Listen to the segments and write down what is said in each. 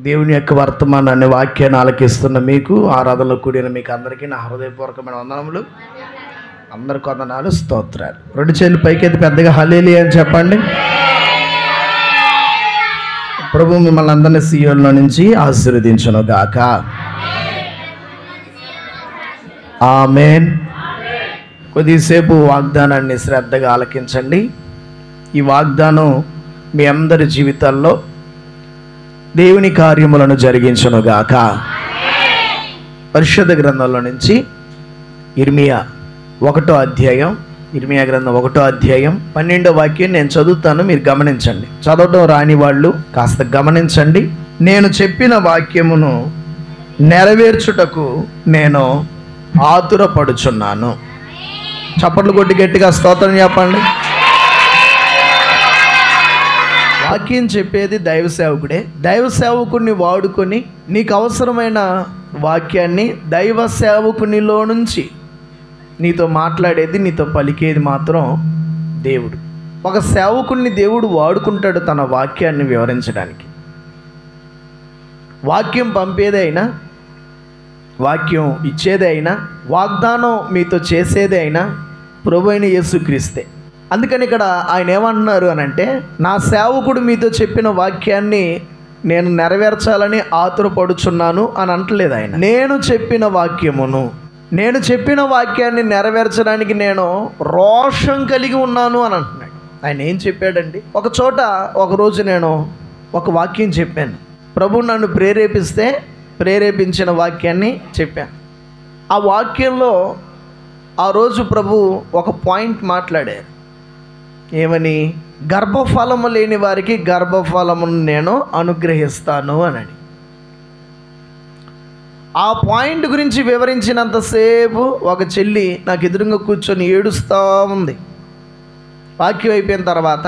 దేవుని యొక్క వర్తమానాన్ని వాక్యాన్ని ఆలకిస్తున్న మీకు, ఆరాధనలో కూడిన మీకు అందరికీ నా హృదయపూర్వకమైన వందనములు, అందరికి వందనాలు, స్తోత్రాలు. రెండు చేతులు పైకెత్తి పెద్దగా హల్లెలూయా అని చెప్పండి. ప్రభు మిమ్మల్ని అందరినీ సీయోన్లో నుంచి ఆశీర్వదించును గాక. ఆమేన్. కొద్దిసేపు వాగ్దానాన్ని శ్రద్ధగా ఆలకించండి. ఈ వాగ్దానం మీ అందరి జీవితాల్లో దేవుని కార్యములను జరిగించునుగాక. పరిశుద్ధ గ్రంథంలో నుంచి ఇర్మియా గ్రంథం 1వ అధ్యాయం 12వ వాక్యం నేను చదువుతాను, మీరు గమనించండి. చదవడం రాని వాళ్ళు కాస్త గమనించండి. నేను చెప్పిన వాక్యమును నెరవేర్చుటకు నేను ఆతురపడుచున్నాను. చప్పట్లు కొట్టి గట్టిగా స్తోత్రం చెప్పండి. వాక్యం చెప్పేది దైవ సేవకుడే. దైవ సేవకుడిని వాడుకొని నీకు అవసరమైన వాక్యాన్ని దైవ సేవకునిలో నుంచి నీతో మాట్లాడేది, నీతో పలికేది మాత్రం దేవుడు. ఒక సేవకుడిని దేవుడు వాడుకుంటాడు తన వాక్యాన్ని వివరించడానికి. వాక్యం పంపేదైనా, వాక్యం ఇచ్చేదైనా, వాగ్దానం మీతో చేసేదైనా ప్రభువైన యేసుక్రీస్తే. అందుకని ఇక్కడ ఆయన ఏమంటున్నారు అని అంటే, నా సేవకుడు మీతో చెప్పిన వాక్యాన్ని నేను నెరవేర్చాలని ఆతురపడుచున్నాను అని అంటలేదు ఆయన. నేను చెప్పిన వాక్యాన్ని నెరవేర్చడానికి నేను రోషం కలిగి ఉన్నాను అని అంటున్నాడు. ఆయన ఏం చెప్పాడండి? ఒక చోట ఒకరోజు నేను ఒక వాక్యం చెప్పాను. ప్రభు నన్ను ప్రేరేపించిన వాక్యాన్ని చెప్పాను. ఆ వాక్యంలో ఆ రోజు ప్రభు ఒక పాయింట్ మాట్లాడారు. ఏమని? గర్భఫలము లేని వారికి గర్భఫలమును నేను అనుగ్రహిస్తాను అని. ఆ పాయింట్ గురించి వివరించినంతసేపు ఒక చెల్లి నాకు ఎదురుగా కూర్చొని ఏడుస్తూ ఉంది. వాక్యం అయిపోయిన తర్వాత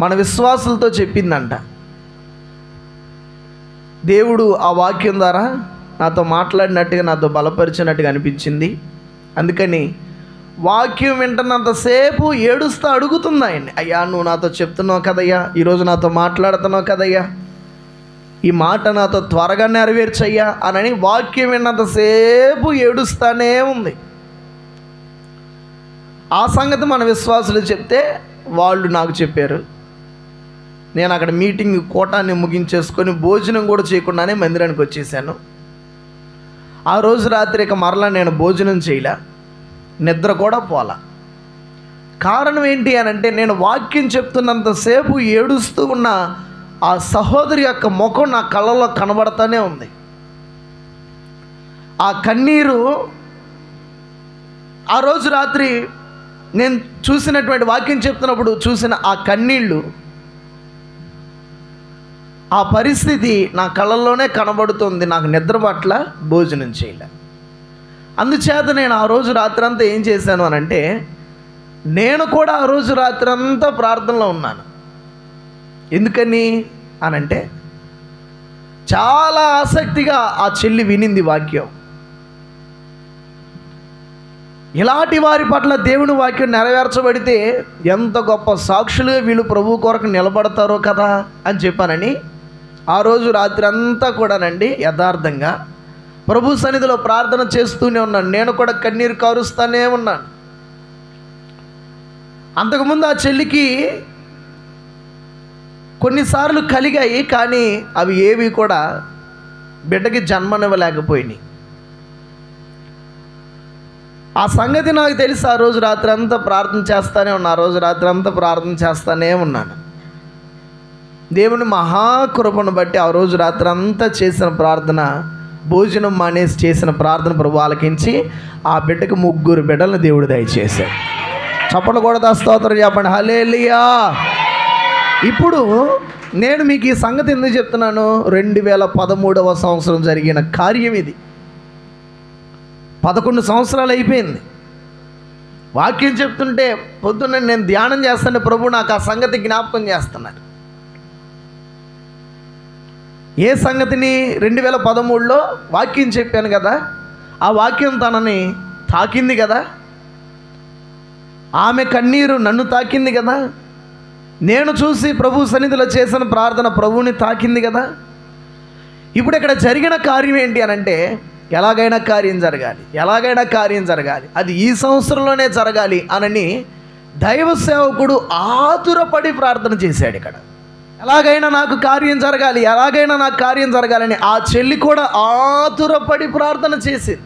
మన విశ్వాసులతో చెప్పిందంట, దేవుడు ఆ వాక్యం ద్వారా నాతో మాట్లాడినట్టుగా, నాతో బలపరిచినట్టుగా అనిపించింది. అందుకని వాక్యం వింటున్నంతసేపు ఏడుస్తూ అడుగుతుంది ఆయన్ని, అయ్యా నువ్వు నాతో చెప్తున్నావు కదయ్యా, ఈరోజు నాతో మాట్లాడుతున్నావు కదయ్యా, ఈ మాట నాతో త్వరగా నెరవేర్చయ్యా అని వాక్యం విన్నంతసేపు ఏడుస్తూనే ఉంది. ఆ సంగతి మన విశ్వాసులు చెప్తే వాళ్ళు నాకు చెప్పారు. నేను అక్కడ మీటింగ్ కోటాన్ని ముగించేసుకొని భోజనం కూడా చేయకుండానే మందిరానికి వచ్చేసాను. ఆ రోజు రాత్రి ఇక మరలా నేను భోజనం చేయలే, నిద్ర కూడా పోలా. కారణం ఏంటి అని అంటే, నేను వాక్యం చెప్తున్నంతసేపు ఏడుస్తూ ఉన్న ఆ సహోదరి యొక్క ముఖం నా కళ్ళలో కనబడతానే ఉంది. ఆ కన్నీరు ఆ రోజు రాత్రి నేను చూసినటువంటి వాక్యం చెప్తున్నప్పుడు చూసిన ఆ కన్నీళ్ళు, ఆ పరిస్థితి నా కళ్ళల్లోనే కనబడుతుంది. నాకు నిద్ర పట్ల, భోజనం చేయలే. అందుచేత నేను ఆ రోజు రాత్రంతా ఏం చేశాను అని అంటే, నేను కూడా ఆ రోజు రాత్రంతా ప్రార్థనలో ఉన్నాను. ఎందుకని అనంటే, చాలా ఆసక్తిగా ఆ చెల్లి వినింది వాక్యం. ఇలాంటి వారి పట్ల దేవుని వాక్యం నెరవేర్చబడితే ఎంత గొప్ప సాక్షులుగా వీళ్ళు ప్రభు కొరకు నిలబడతారో కదా అని చెప్పానని ఆ రోజు రాత్రి అంతా కూడానండి యథార్థంగా ప్రభు సన్నిధిలో ప్రార్థన చేస్తూనే ఉన్నాను. నేను కూడా కన్నీరు కారుస్తూనే ఉన్నాను. అంతకుముందు ఆ చెల్లికి కొన్నిసార్లు కలిగాయి, కానీ అవి ఏవి కూడా బిడ్డకి జన్మనివ్వలేకపోయినాయి. ఆ సంగతి నాకు తెలిసి ఆ రోజు రాత్రి అంతా ప్రార్థన చేస్తానే ఉన్నాను. దేవుని మహాకృపను బట్టి ఆ రోజు రాత్రి అంతా చేసిన ప్రార్థన, భోజనం మానేసి చేసిన ప్రార్థన ప్రభు ఆలకించి ఆ బిడ్డకు 3 బిడ్డలను దేవుడు దయచేశాడు. చప్పట్లు కూడా స్తోత్రం చెప్పండి, హల్లెలూయా. ఇప్పుడు నేను మీకు ఈ సంగతి ఎందుకు చెప్తున్నాను? 2013వ సంవత్సరం జరిగిన కార్యం ఇది. 11 సంవత్సరాలు అయిపోయింది. వాక్యం చెప్తుంటే పొద్దున్న నేను ధ్యానం చేస్తాను, ప్రభు నాకు ఆ సంగతి జ్ఞాపకం చేస్తున్నారు. ఏ సంగతిని? 2013లో వాక్యం చెప్పాను కదా, ఆ వాక్యం తనని తాకింది కదా, ఆమె కన్నీరు నన్ను తాకింది కదా. నేను చూసి ప్రభు సన్నిధిలో చేసిన ప్రార్థన ప్రభువుని తాకింది కదా. ఇప్పుడు ఇక్కడ జరిగిన కార్యం ఏంటి అని అంటే, ఎలాగైనా కార్యం జరగాలి, ఎలాగైనా కార్యం జరగాలి, అది ఈ సంవత్సరంలోనే జరగాలి అనని దైవ సేవకుడు ఆతురపడి ప్రార్థన చేశాడు. ఇక్కడ ఎలాగైనా నాకు కార్యం జరగాలి, ఎలాగైనా నాకు కార్యం జరగాలని ఆ చెల్లి కూడా ఆతురపడి ప్రార్థన చేసింది.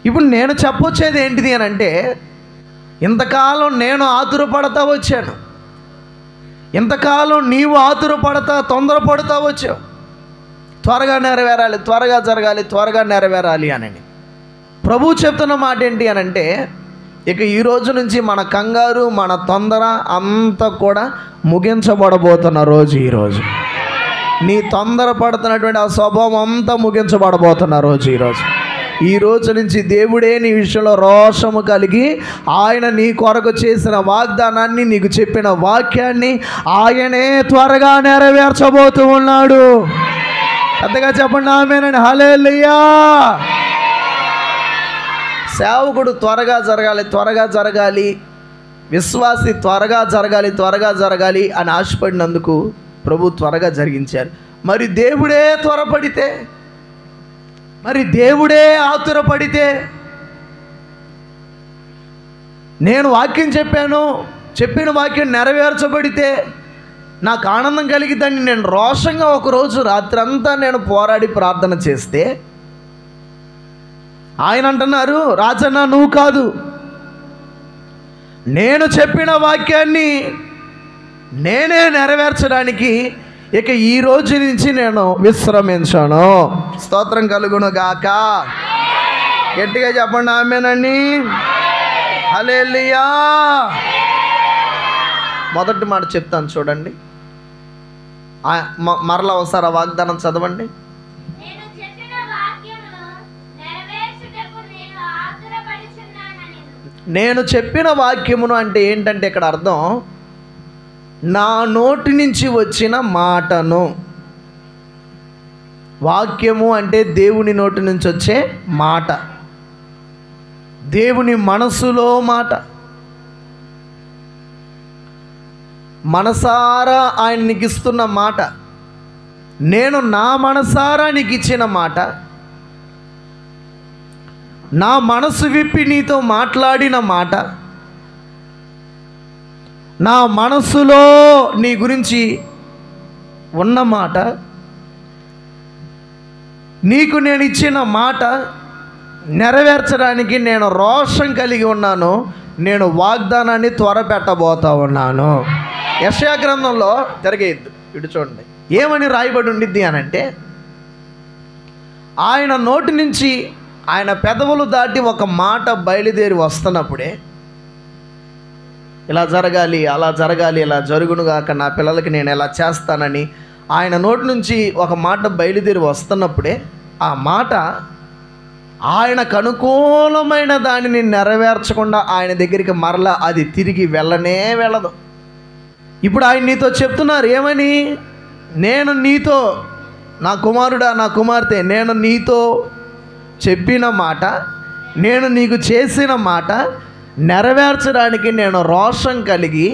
ఇప్పుడు నేను చెప్పొచ్చేది ఏంటిది అని అంటే, ఇంతకాలం నేను ఆతురపడతా వచ్చాను, ఇంతకాలం నీవు ఆతురపడతా తొందరపడుతూ వచ్చావు, త్వరగా నెరవేరాలి, త్వరగా జరగాలి, త్వరగా నెరవేరాలి అని. ప్రభు చెప్తున్న మాట ఏంటి అని అంటే, ఇక ఈ రోజు నుంచి మన కంగారు, మన తొందర అంతా కూడా ముగించబడబోతున్న రోజు ఈరోజు. నీ తొందరపడుతున్నటువంటి ఆ స్వభావం అంతా ముగించబడబోతున్న రోజు ఈరోజు. ఈ రోజు నుంచి దేవుడే నీ విషయంలో రోషము కలిగి ఆయన నీ కొరకు చేసిన వాగ్దానాన్ని, నీకు చెప్పిన వాక్యాన్ని ఆయనే త్వరగా నెరవేర్చబోతూ ఉన్నాడు. పెద్దగా చెప్పండి ఆమేన్. హల్లెలూయా. సేవకుడు త్వరగా జరగాలి, త్వరగా జరగాలి, విశ్వాసి త్వరగా జరగాలి, త్వరగా జరగాలి అని ఆశపడినందుకు ప్రభు త్వరగా జరిగించారు. మరి దేవుడే త్వరపడితే, మరి దేవుడే ఆతురపడితే, నేను వాక్యం చెప్పాను, చెప్పిన వాక్యం నెరవేర్చబడితే నాకు ఆనందం కలిగిద్దని నేను రోషంగా ఒకరోజు రాత్రంతా నేను పోరాడి ప్రార్థన చేస్తే, ఆయన అంటున్నారు, రాజన్న నువ్వు కాదు, నేను చెప్పిన వాక్యాన్ని నేనే నెరవేర్చడానికి ఇక ఈ రోజు నుంచి నేను విశ్రమించాను. స్తోత్రం కలుగును గాక. గట్టిగా చెప్పండి ఆమేనండి. హల్లెలూయా. మొదటి మాట చెప్తాను చూడండి, మరలా ఒకసారి ఆ వాగ్దానం చదవండి. నేను చెప్పిన వాక్యమును అంటే ఏంటంటే ఇక్కడ అర్థం, నా నోటి నుంచి వచ్చిన మాటను. వాక్యము అంటే దేవుని నోటి నుంచి వచ్చే మాట, దేవుని మనసులో మాట, మనసారా ఆయన నీకు ఇస్తున్న మాట, నేను నా మనసారా నీకు ఇచ్చిన మాట, నా మనసు విప్పి నీతో మాట్లాడిన మాట, నా మనసులో నీ గురించి ఉన్న మాట, నీకు నేను ఇచ్చిన మాట నెరవేర్చడానికి నేను రోషం కలిగి ఉన్నాను. నేను వాగ్దానాన్ని త్వరపెట్టబోతా ఉన్నాను. యెషయా గ్రంథంలో జరిగేది ఇటు చూడండి, ఏమని రాయబడి ఉండిద్ది అని అంటే, ఆయన నోటి నుంచి, ఆయన పెదవులు దాటి ఒక మాట బయలుదేరి వస్తున్నప్పుడే, ఇలా జరగాలి, అలా జరగాలి, ఇలా జరుగునుగాక, నా పిల్లలకి నేను ఎలా చేస్తానని ఆయన నోటి నుంచి ఒక మాట బయలుదేరి వస్తున్నప్పుడే ఆ మాట ఆయనకు అనుకూలమైన దానిని నెరవేర్చకుండా ఆయన దగ్గరికి మరలా అది తిరిగి వెళ్ళనే వెళ్ళదు. ఇప్పుడు ఆయన నీతో చెప్తున్నారు ఏమని, నేను నీతో, నా కుమారుడా, నా కుమార్తె, నేను నీతో చెప్పిన మాట, నేను నీకు చేసిన మాట నెరవేర్చడానికి నేను రోషం కలిగి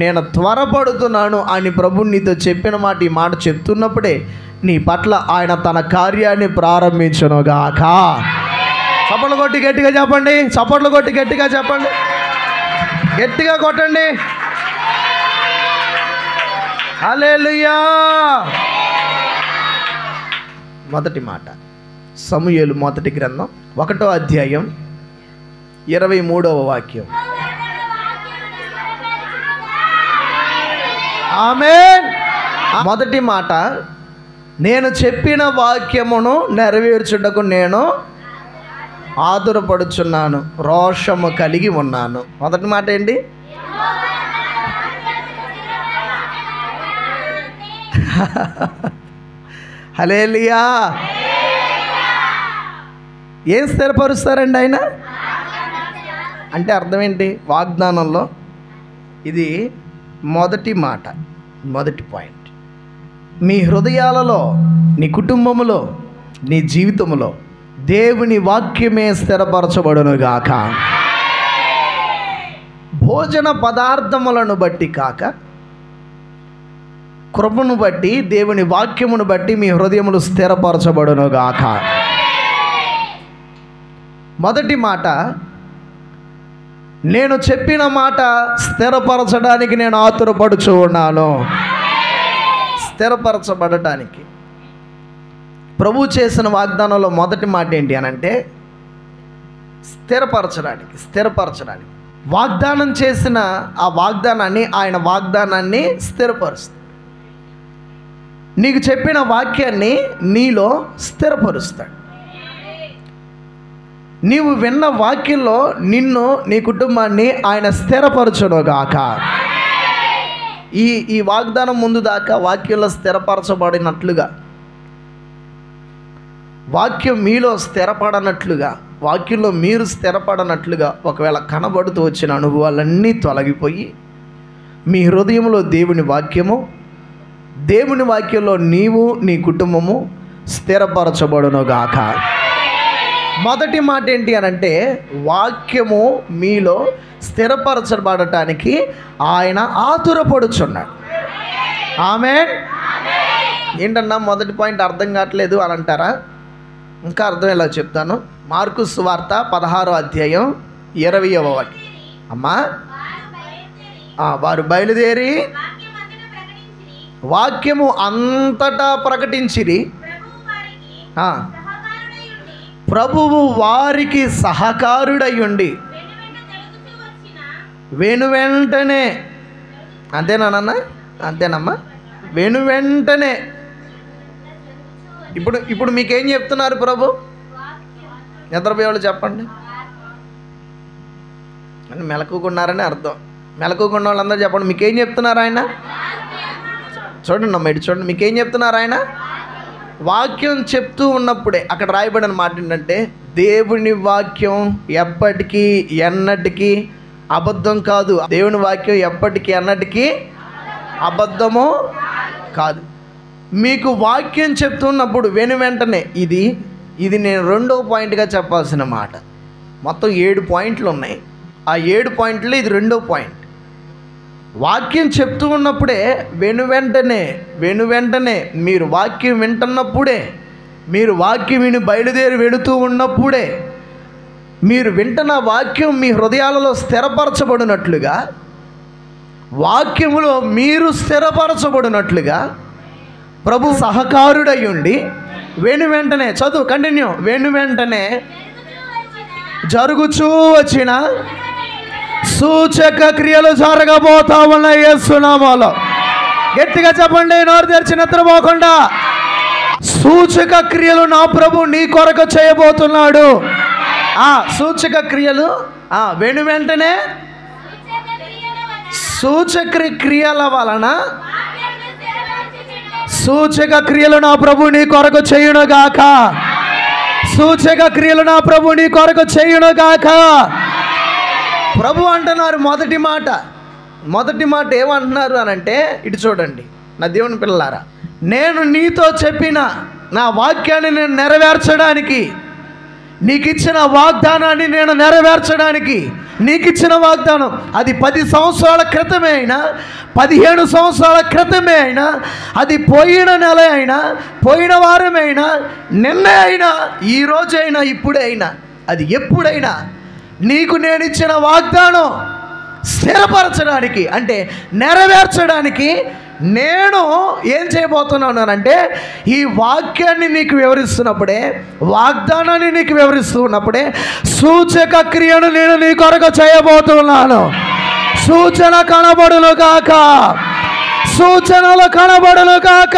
నేను త్వరపడుతున్నాను అని ప్రభు నీతో చెప్పిన మాట, ఈ మాట చెప్తున్నప్పుడే నీ పట్ల ఆయన తన కార్యాన్ని ప్రారంభించునుగాక. చప్పట్లు కొట్టి గట్టిగా చెప్పండి, చప్పట్లు కొట్టి గట్టిగా చెప్పండి, గట్టిగా కొట్టండి. హల్లెలూయా. మొదటి మాట సమూయేలు మొదటి గ్రంథం 1వ అధ్యాయం 23వ వాక్యం. ఆమేన్. మొదటి మాట, నేను చెప్పిన వాక్యమును నెరవేర్చుటకు నేను ఆతురపడుచున్నాను, రోషము కలిగి ఉన్నాను. మొదటి మాట ఏంటి? హల్లెలూయా. ఏం స్థిరపరుస్తారండి ఆయన అంటే అర్థం ఏంటి? వాగ్దానంలో ఇది మొదటి మాట, మొదటి పాయింట్. మీ హృదయాలలో, నీ కుటుంబములో, నీ జీవితంలో దేవుని వాక్యమే స్థిరపరచబడునుగాక. భోజన పదార్థములను బట్టి కాక కృపను బట్టి, దేవుని వాక్యమును బట్టి మీ హృదయములు స్థిరపరచబడునుగాక. మొదటి మాట, నేను చెప్పిన మాట స్థిరపరచడానికి నేను ఆతురపడుచు ఉన్నాను. స్థిరపరచబడటానికి ప్రభు చేసిన వాగ్దానంలో మొదటి మాట ఏంటి అని అంటే స్థిరపరచడానికి. వాగ్దానం చేసిన ఆ వాగ్దానాన్ని, ఆయన వాగ్దానాన్ని స్థిరపరుస్తాడు. నీకు చెప్పిన వాక్యాన్ని నీలో స్థిరపరుస్తాడు. నీవు విన్న వాక్యంలో నిన్ను, నీ కుటుంబాన్ని ఆయన స్థిరపరచునుగాక. ఈ వాగ్దానం ముందు దాకా వాక్యంలో స్థిరపరచబడినట్లుగా, వాక్యం మీలో స్థిరపడనట్లుగా, వాక్యంలో మీరు స్థిరపడనట్లుగా ఒకవేళ కనబడుతూ వచ్చిన అనుభవాలన్నీ తొలగిపోయి మీ హృదయంలో దేవుని వాక్యంలో నీవు, నీ కుటుంబము స్థిరపరచబడునుగాక. మొదటి మాట ఏంటి అనంటే వాక్యము మీలో స్థిరపరచబడటానికి ఆయన ఆతురపడుచున్నాడు. ఆమేన్. ఏంటన్నా మొదటి పాయింట్ అర్థం కావట్లేదు అని అంటారా? ఇంకా అర్థమయ్యేలా చెప్తాను. మార్కు సువార్త 16వ అధ్యాయం 20వ వాక్యం. అమ్మా, వారు బయలుదేరి వాక్యము అంతటా ప్రకటించిరి. ప్రభువు వారికి సహకారుడయ్యుండి వెనువెంటనే, అంతేనమ్మా, వెనువెంటనే. ఇప్పుడు మీకేం చెప్తున్నారు ప్రభు? నిద్రపోయేవాళ్ళు చెప్పండి. అని మెలకుకున్నారని అర్థం. మెలకుకున్న వాళ్ళందరూ చెప్పండి, మీకేం చెప్తున్నారు ఆయన? చూడండి అమ్మ, ఇటు చూడండి, మీకేం చెప్తున్నారు ఆయన? వాక్యం చెప్తూ ఉన్నప్పుడే అక్కడ రాయబడిన మాట ఏంటంటే దేవుని వాక్యం ఎప్పటికీ ఎన్నటికీ అబద్ధం కాదు. దేవుని వాక్యం ఎప్పటికీ ఎన్నటికీ అబద్ధము కాదు. మీకు వాక్యం చెప్తున్నప్పుడు వెంటనే ఇది నేను రెండో పాయింట్గా చెప్పాల్సిన మాట. మొత్తం 7 పాయింట్లు ఉన్నాయి. ఆ 7 పాయింట్లు ఇది రెండో పాయింట్. వాక్యం చెప్తూ ఉన్నప్పుడే వెంటనే మీరు వాక్యం వింటున్నప్పుడే, మీరు వాక్యం విని బయలుదేరి వెళుతూ ఉన్నప్పుడే, మీరు వింటున్న వాక్యం మీ హృదయాలలో స్థిరపరచబడినట్లుగా, వాక్యములో మీరు స్థిరపరచబడినట్లుగా ప్రభు సహకారుడయ్యుండి వెంటనే చదువు కంటిన్యూ. వెంటనే జరుగుచూ వచ్చిన సూచక క్రియలు జరగబోతా ఉన్న యేసు నామములో. గట్టిగా చెప్పండి, నోరు తెరిచి నిద్రపోకుండా. సూచక క్రియలు నా ప్రభు నీ కొరకు చేయబోతున్నాడు. సూచక క్రియలు వెంటనే సూచక క్రియల వలన సూచక క్రియలు నా ప్రభు నీ కొరకు చేయునుగాక. సూచక క్రియలు నా ప్రభు నీ కొరకు చేయునుగాక. ప్రభు అంటున్నారు మొదటి మాట ఏమంటున్నారు అని అంటే, ఇటు చూడండి నా దేవుని పిల్లలారా, నేను నీతో చెప్పిన నా వాక్యాన్ని నేను నెరవేర్చడానికి, నీకు ఇచ్చిన వాగ్దానాన్ని నేను నెరవేర్చడానికి, నీకు ఇచ్చిన వాగ్దానం అది 10 సంవత్సరాల క్రితమే అయినా, 15 సంవత్సరాల క్రితమే అయినా, అది పోయిన నెల అయినా, పోయిన వారమైనా, నిన్నే అయినా, ఈ రోజైనా, ఇప్పుడే అయినా, అది ఎప్పుడైనా నీకు నేను ఇచ్చిన వాగ్దానం స్థిరపరచడానికి అంటే నెరవేర్చడానికి నేను ఏం చేయబోతున్నాను అంటే, ఈ వాక్యాన్ని నీకు వివరిస్తున్నప్పుడే, వాగ్దానాన్ని నీకు వివరిస్తున్నప్పుడే సూచక క్రియను నేను నీ కొరకు చేయబోతున్నాను. సూచన కనబడును కాక, సూచనలు కనబడును కాక,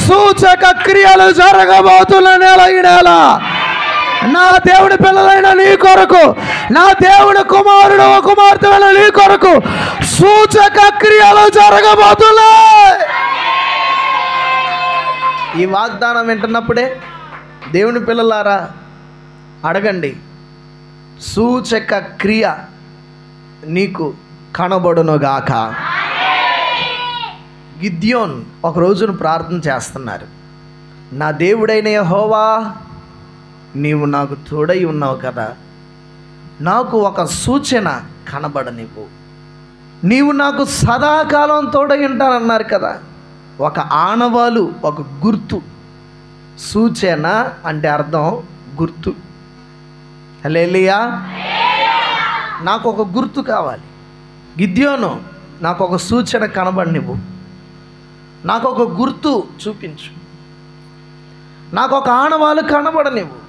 సూచక క్రియలు జరగబోతున్న నెల ఈ నెల నా దేవుడి పిల్లలైన నీ కొరకు, నా దేవుడి కుమారుడు కుమార్తె నీ కొరకు సూచక క్రియలు జరగబోతున్నాయి. ఈ వాగ్దానం వింటున్నప్పుడే దేవుని పిల్లలారా అడగండి, సూచక క్రియ నీకు కనబడునుగాక. గిద్యోన్ ఒక రోజును ప్రార్థన చేస్తున్నారు. నా దేవుడైన యెహోవా, నీవు నాకు తోడై ఉన్నావు కదా, నాకు ఒక సూచన కనబడనివ్వు. నీవు నాకు సదాకాలం తోడై ఉంటానన్నారు కదా, ఒక ఆనవాలు, ఒక గుర్తు. సూచన అంటే అర్థం గుర్తు. హల్లెలూయా. నాకు ఒక గుర్తు కావాలి. గిద్యోను, నాకు ఒక సూచన కనబడినివ్వు, నాకు ఒక గుర్తు చూపించు, నాకు ఒక ఆనవాలు కనబడనివ్వు.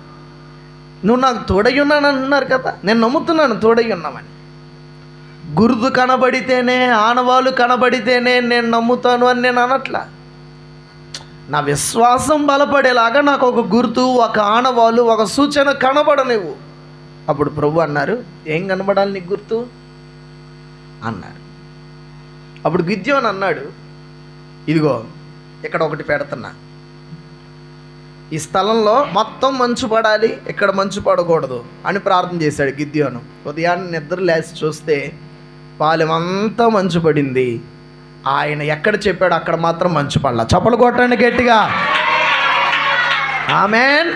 నువ్వు నాకు తోడై ఉన్నాను అన్నారు కదా, నేను నమ్ముతున్నాను తోడై ఉన్నామని. గుర్తు కనబడితేనే, ఆనవాలు కనబడితేనే నేను నమ్ముతాను అని నేను అనట్లా. నా విశ్వాసం బలపడేలాగా నాకు ఒక గుర్తు, ఒక ఆనవాలు, ఒక సూచన కనబడనివ్వు. అప్పుడు ప్రభు అన్నారు, ఏం కనబడాలి నీకు గుర్తు అన్నారు. అప్పుడు గిద్యోను అన్నాడు, ఇదిగో ఇక్కడ ఒకటి పెడుతున్నా, ఈ స్థలంలో మొత్తం మంచు పడాలి, ఇక్కడ మంచు పడకూడదు అని ప్రార్థన చేశాడు గిద్యోను. ఉదయాన్నే నిద్ర లేచి చూస్తే పాలెమంతా మంచు పడింది. ఆయన ఎక్కడ చెప్పాడు అక్కడ మాత్రం మంచు పడలా. చప్పలు కొట్టండి గట్టిగా. ఆమేన్.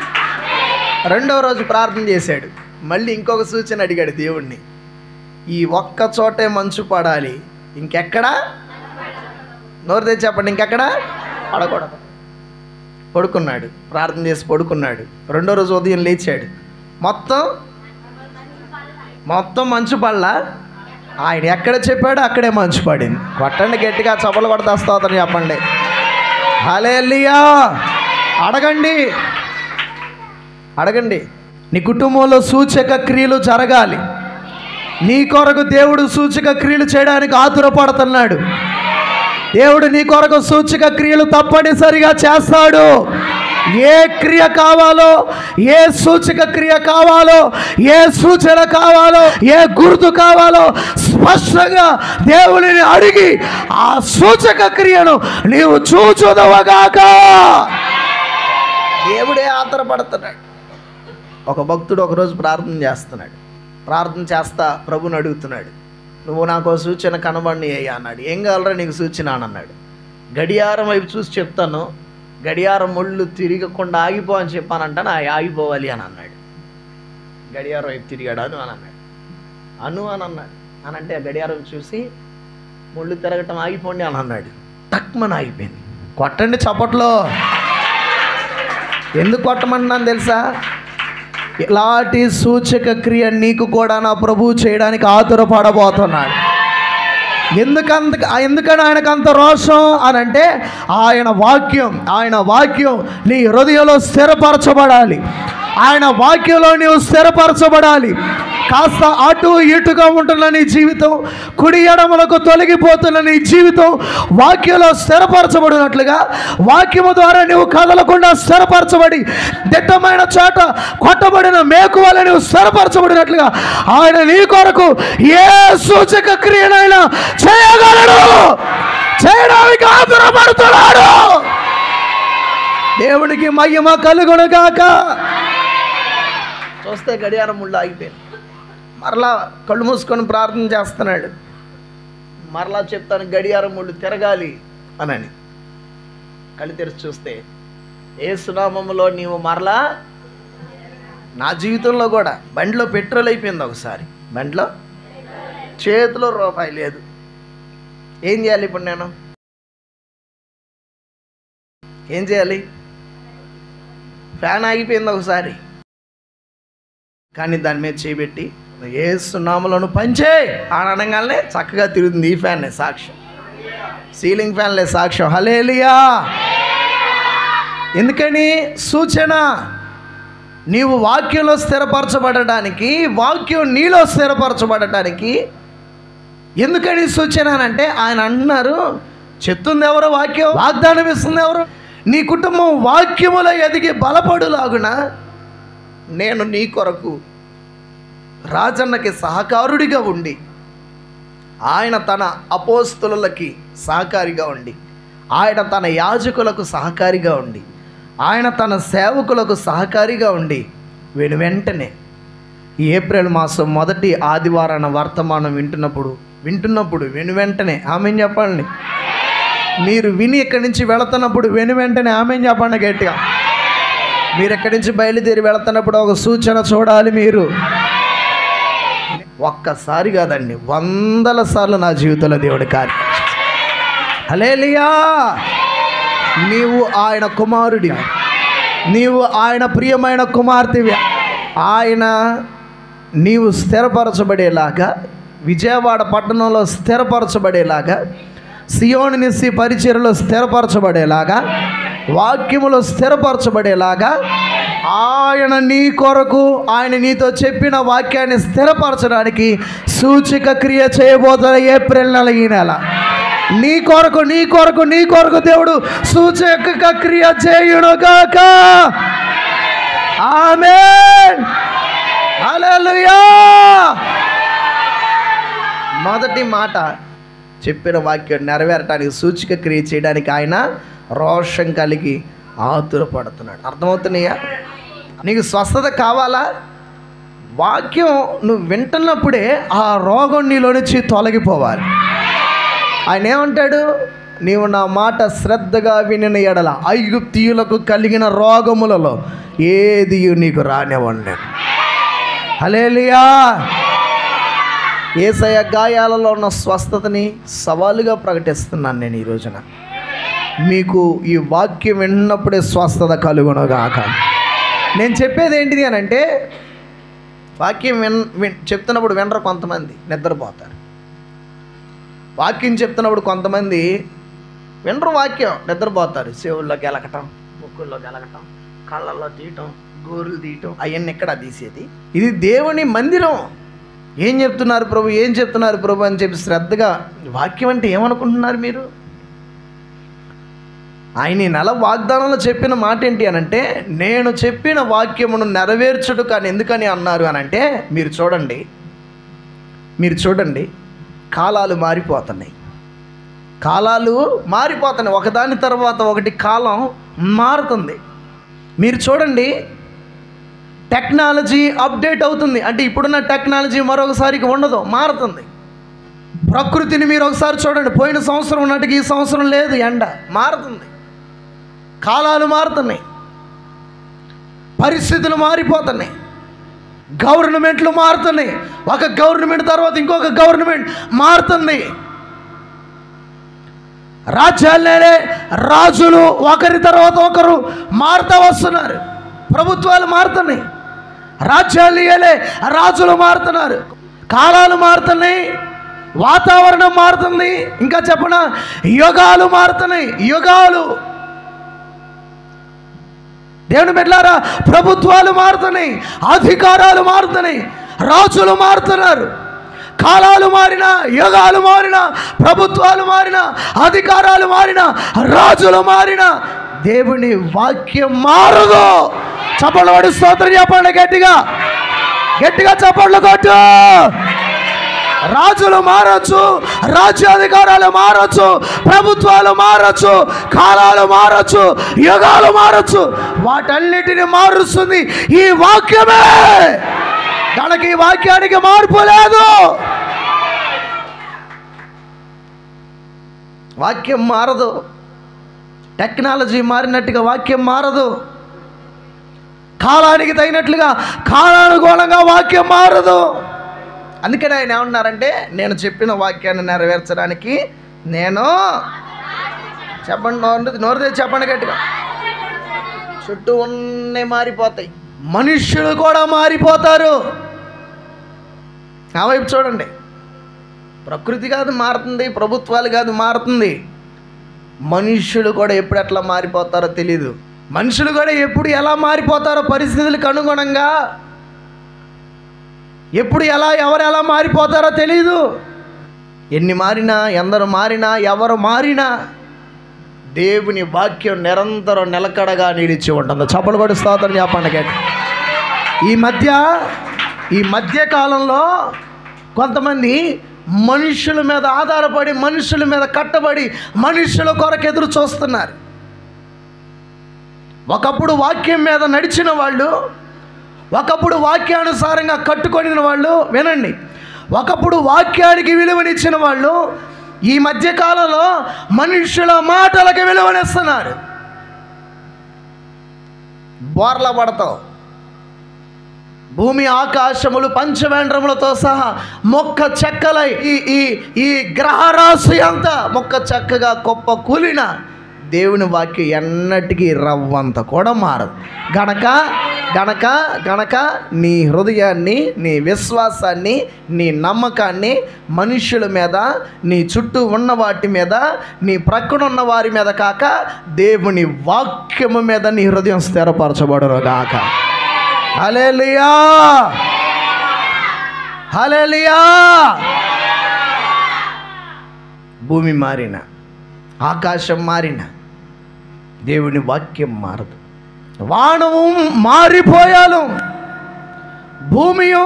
రెండవ రోజు ప్రార్థన చేశాడు, మళ్ళీ ఇంకొక సూచన అడిగాడు దేవుణ్ణి. ఈ ఒక్క చోటే మంచు పడాలి, ఇంకెక్కడా, నోరు తెచ్చి చెప్పండి, ఇంకెక్కడా పడకూడదు. పడుకున్నాడు, ప్రార్థన చేసి పడుకున్నాడు. రెండో రోజు ఉదయం లేచాడు, మొత్తం మంచు పడలా. ఆయన ఎక్కడ చెప్పాడో అక్కడే మంచు పడింది. కొట్టండి గట్టిగా, చప్పలు కొడతా స్తోత్రం చెప్పండి. హల్లెలూయా. అడగండి. నీ కుటుంబంలో సూచక క్రియలు జరగాలి. నీ కొరకు దేవుడు సూచక క్రియలు చేయడానికి ఆతురపడుతున్నాడు. దేవుడు నీ కొరకు సూచక క్రియలు తప్పనిసరిగా చేస్తాడు. ఏ క్రియ కావాలో, ఏ సూచక క్రియ కావాలో, ఏ సూచన కావాలో, ఏ గుర్తు కావాలో స్పష్టంగా దేవుడిని అడిగి ఆ సూచక క్రియను నీవు చూచుదవగాక. దేవుడే ఆధారపడుతున్నాడు. ఒక భక్తుడు ఒకరోజు ప్రార్థన చేస్తున్నాడు. ప్రార్థన చేస్తా ప్రభుని అడుగుతున్నాడు, నువ్వు నాకు సూచన కనబడి అయ్యా అన్నాడు. ఏం కావాలరా నీకు సూచన అని అన్నాడు. గడియారం వైపు చూసి చెప్తాను, గడియారం ముళ్ళు తిరగకుండా ఆగిపో అని చెప్పానంట, నా ఆగిపోవాలి అని అన్నాడు. గడియారం వైపు తిరిగాడు అని అన్నాడు. అని అన్నాడు. అని అంటే ఆ గడియారం చూసి ముళ్ళు తిరగటం ఆగిపోండి అని అన్నాడు. తక్కువని ఆగిపోయింది. కొట్టండి చప్పట్లో. ఎందుకు కొట్టమంటున్నాను తెలుసా? ఇలాంటి సూచక క్రియ నీకు కూడా నా ప్రభువు చేయడానికి ఆతురపడబోతున్నాడు. ఎందుకని ఆయనకు అంత రోషం అని అంటే ఆయన వాక్యం నీ హృదయంలో స్థిరపరచబడాలి. ఆయన వాక్యంలో నీవు స్థిరపరచబడాలి. కాస్త అటు ఇటుగా ఉంటున్న నీ జీవితం, కుడి ఎడమలకు తొలగిపోతున్న నీ జీవితం వాక్యంలో స్థిరపరచబడినట్లుగా, వాక్యము ద్వారా నీవు కదలకుండా స్థిరపరచబడి దిట్టమైన చోట కొట్టబడిన మేకువల నీవు స్థిరపరచబడినట్లుగా ఆయన నీ కొరకు ఏ సూచక క్రియనైనా చేయగలడు, చేయడానికి ఆతురపడుతున్నాడు. దేవునికి మహిమ కలుగునుగాక. చూస్తే గడియారం ముళ్ళు ఆగిపోయింది. మరలా కళ్ళు మూసుకొని ప్రార్థన చేస్తున్నాడు. మరలా చెప్తాను గడియారం ముళ్ళు తిరగాలి అని. కళ్ళు తెరిచి చూస్తే యేసు నామములో నీవు మరలా, నా జీవితంలో కూడా బండిలో పెట్రోల్ అయిపోయింది. ఒకసారి బండిలో చేతిలో రూపాయి లేదు. ఏం చేయాలి ఇప్పుడు నేను? ఏం చేయాలి? ఫ్యాన్ ఆగిపోయింది ఒకసారి, కానీ దాని మీద చేయబెట్టి యేసు నామములో పంచే అని అనగానే చక్కగా తిరుగుతుంది. ఈ ఫ్యాన్లే సాక్ష్యం, సీలింగ్ ఫ్యాన్లే సాక్ష్యం. హల్లెలూయా. ఎందుకని? సూచన. నీవు వాక్యంలో స్థిరపరచబడటానికి, వాక్యం నీలో స్థిరపరచబడటానికి. ఎందుకని సూచన అంటే ఆయన అంటున్నారు, చెప్తుంది ఎవరు? వాక్యం. వాగ్దానం ఇస్తుంది ఎవరు? నీ కుటుంబం వాక్యములో ఎదిగి బలపడులాగున నేను నీ కొరకు రాజన్నకి సహకారుడిగా ఉండి, ఆయన తన అపోస్తులకి సహకారిగా ఉండి, ఆయన తన యాజకులకు సహకారిగా ఉండి, ఆయన తన సేవకులకు సహకారిగా ఉండి వెంటనే ఈ ఏప్రిల్ మాసం మొదటి ఆదివారాన వర్తమానం వింటున్నప్పుడు వెంటనే ఆమెన్ చెప్పండి. మీరు విని ఇక్కడి నుంచి వెళుతున్నప్పుడు వెంటనే ఆమెన్ చెప్పండి గట్టిగా. మీరు ఎక్కడి నుంచి బయలుదేరి వెళుతున్నప్పుడు ఒక సూచన చూడాలి. మీరు ఒక్కసారి కాదండి, 100 సార్లు నా జీవితంలో దేవుడి కార్యం. హల్లెలూయా. నీవు ఆయన కుమారుడివి, నీవు ఆయన ప్రియమైన కుమార్తెవి. ఆయన నీవు స్థిరపరచబడేలాగా, విజయవాడ పట్టణంలో స్థిరపరచబడేలాగా, సియోను నిస్సి పరిచర్యలో స్థిరపరచబడేలాగా, వాక్యములో స్థిరపరచబడేలాగా ఆయన నీ కొరకు, ఆయన నీతో చెప్పిన వాక్యాన్ని స్థిరపరచడానికి సూచక క్రియ చేయబోతున్న ఏప్రిల్ నెల, ఈ నెల నీ కొరకు నీ కొరకు నీ కొరకు దేవుడు సూచక క్రియ చేయునుగాక. ఆమేన్, హల్లెలూయా. మొదటి మాట చెప్పిన వాక్యం నెరవేరటానికి, సూచక క్రియ చేయడానికి ఆయన రోషం కలిగి ఆతురపడుతున్నాడు. అర్థమవుతున్నాయా? నీకు స్వస్థత కావాలా? వాక్యం నువ్వు వింటున్నప్పుడే ఆ రోగం నీలో నుంచి తొలగిపోవాలి. ఆయన ఏమంటాడు? నీవు నా మాట శ్రద్ధగా వినిన ఎడల ఐగుప్తీయులకు కలిగిన రోగములలో ఏది నీకు రానివ్వండి. హల్లెలూయా. యేసయ్య గాయాలలో ఉన్న స్వస్థతని సవాలుగా ప్రకటిస్తున్నాను నేను ఈ రోజున. మీకు ఈ వాక్యం విన్నప్పుడే స్వస్థత కలుగునుగాక. నేను చెప్పేది ఏంటిది అని అంటే, వాక్యం చెప్తున్నప్పుడు వినరు, కొంతమంది నిద్రపోతారు. వాక్యం చెప్తున్నప్పుడు కొంతమంది వినరు, వాక్యం నిద్రపోతారు. చెవుల్లో గెలకటం, ముక్కుల్లో గెలకటం, కళ్ళల్లో తీయటం, గోరులు తీయటం, అవన్నీ ఎక్కడ తీసేది? ఇది దేవుని మందిరం. ఏం చెప్తున్నారు ప్రభు, ఏం చెప్తున్నారు ప్రభు అని చెప్పి శ్రద్ధగా, వాక్యం అంటే ఏమనుకుంటున్నారు మీరు? ఆయన ఈ నెల వాగ్దానంలో చెప్పిన మాట ఏంటి అని అంటే, నేను చెప్పిన వాక్యమును నెరవేర్చుడు కానీ ఎందుకని అన్నారు అని అంటే, మీరు చూడండి కాలాలు మారిపోతున్నాయి, కాలాలు మారిపోతున్నాయి, ఒకదాని తర్వాత ఒకటి కాలం మారుతుంది. మీరు చూడండి, టెక్నాలజీ అప్డేట్ అవుతుంది. అంటే ఇప్పుడున్న టెక్నాలజీ మరొకసారికి ఉండదు, మారుతుంది. ప్రకృతిని మీరు ఒకసారి చూడండి, పోయిన సంవత్సరం ఉన్నట్టుగా ఈ సంవత్సరం లేదు, ఎండ మారుతుంది, కాలాలు మారుతున్నాయి, పరిస్థితులు మారిపోతున్నాయి, గవర్నమెంట్లు మారుతున్నాయి, ఒక గవర్నమెంట్ తర్వాత ఇంకొక గవర్నమెంట్ మారుతుంది. రాజ్యాలనే రాజులు ఒకరి తర్వాత ఒకరు మారుతూ వస్తున్నారు, ప్రభుత్వాలు మారుతున్నాయి, రాజ్యాలనే రాజులు మారుతున్నారు, కాలాలు మారుతున్నాయి, వాతావరణం మారుతుంది. ఇంకా చెప్పనా, యుగాలు మారుతున్నాయి, యుగాలు. దేవుని బిడ్డలారా, ప్రభుత్వాలు మారుతున్నాయి, అధికారాలు మారుతున్నాయి, రాజులు మారుతున్నారు. కాలాలు మారినా, యుగాలు మారినా, ప్రభుత్వాలు మారినా, అధికారాలు మారినా, రాజులు మారినా, దేవుని వాక్యం మారదు. చప్పట్లు కొట్టి స్తోత్రం చెప్పండి, గట్టిగా గట్టిగా చప్పట్లు కొట్టు. రాజులు మారచ్చు, రాజ్యాధికారాలు మారచ్చు, ప్రభుత్వాలు మారచ్చు, కాలాలు మారచ్చు, యుగాలు మారచ్చు, వాటన్నిటిని మారుస్తుంది ఈ వాక్యమే. దానికి ఈ వాక్యానికి మార్పు లేదు. వాక్యం మారదు. టెక్నాలజీ మారినట్టుగా వాక్యం మారదు. కాలానికి తగినట్లుగా కాలానుగుణంగా వాక్యం మారదు. అందుకని ఆయన ఏమన్నారంటే, నేను చెప్పిన వాక్యాన్ని నెరవేర్చడానికి నేను, చెప్పండి, నోరు తెచ్చి చెప్పండి గట్టిగా, చుట్టూ ఉన్నే మారిపోతాయి, మనుష్యులు కూడా మారిపోతారు. ఆ వైపు చూడండి, ప్రకృతి కాదు మారుతుంది, ప్రభుత్వాలు కాదు మారుతుంది, మనుష్యులు కూడా ఎప్పుడు ఎట్లా మారిపోతారో తెలీదు. మనుషులు కూడా ఎప్పుడు ఎలా మారిపోతారో పరిస్థితులకు అనుగుణంగా, ఎప్పుడు ఎవరు ఎలా మారిపోతారో తెలీదు. ఎన్ని మారినా, ఎందరు మారినా, ఎవరు మారినా దేవుని వాక్యం నిరంతరం నిలకడగా నిలిచి ఉంటుంది. చప్పలు కొట్టి స్తోత్రం చెప్పండి. ఈ మధ్య కాలంలో కొంతమంది మనుషుల మీద ఆధారపడి, మనుషుల మీద కట్టబడి, మనుషుల కొరకు ఎదురు చూస్తున్నారు. ఒకప్పుడు వాక్యం మీద నడిచిన వాళ్ళు, ఒకప్పుడు వాక్యానుసారంగా కట్టుకొనిన వాళ్ళు, వినండి, ఒకప్పుడు వాక్యానికి విలువనిచ్చిన వాళ్ళు ఈ మధ్యకాలంలో మనుషుల మాటలకు విలువనిస్తున్నారు. బోర్ల పడతావు, భూమి ఆకాశములు పంచవేంద్రములతో సహా మొక్క చెక్కలై ఈ గ్రహరాశి అంతా మొక్క చక్కగా గొప్ప కూలిన దేవుని వాక్యం ఎన్నటికీ రవ్వంత కూడా మారదు. గనక నీ హృదయాన్ని, నీ విశ్వాసాన్ని, నీ నమ్మకాన్ని మనుష్యుల మీద, నీ చుట్టూ ఉన్న వాటి మీద, నీ ప్రక్కన ఉన్న వారి మీద కాక దేవుని వాక్యము మీద నీ హృదయం స్థిరపరచబడును గాక. హల్లెలూయా, హల్లెలూయా. భూమి మారిన, ఆకాశం మారిన, దేవుని వాక్యం మారదు. వానము మారిపోయాలు, భూమియు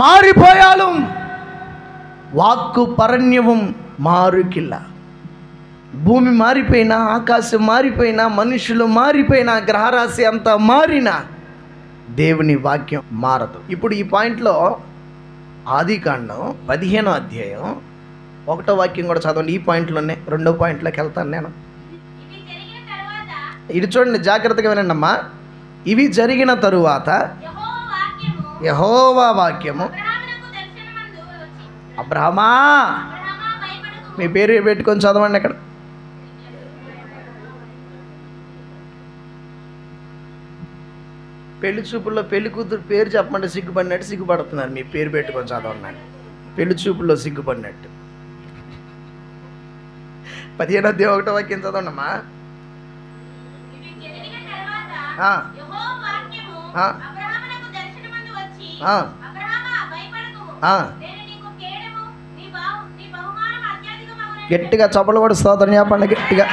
మారిపోయాలు, వాక్కు పరణ్యవం మారుకిల్ల. భూమి మారిపోయినా, ఆకాశం మారిపోయినా, మనుషులు మారిపోయినా, గ్రహరాశి అంతా మారినా దేవుని వాక్యం మారదు. ఇప్పుడు ఈ పాయింట్లో ఆదికాండం 15వ అధ్యాయం 1వ వాక్యం కూడా చదవండి. ఈ పాయింట్లోనే 2వ పాయింట్లోకి వెళ్తాను నేను. ఇది చూడండి, జాగ్రత్తగా వినండి అమ్మా. ఇవి జరిగిన తరువాత యెహోవా వాక్యము, అబ్రహామా, మీ పేరు పెట్టుకొని చదవండి. అక్కడ పెళ్లి చూపుల్లో పెళ్లి కూతురు పేరు చెప్పమంటే సిగ్గుపడినట్టు సిగ్గుపడుతున్నారు. మీ పేరు పెట్టుకొని చదవండి. పెళ్లి చూపుల్లో సిగ్గుపడినట్టు. 15వ అధ్యాయం 1వ వాక్యం చదవండి అమ్మా. గట్టిగా చప్పలు కూడా స్తోత్రం చెప్పండి గట్టిగా.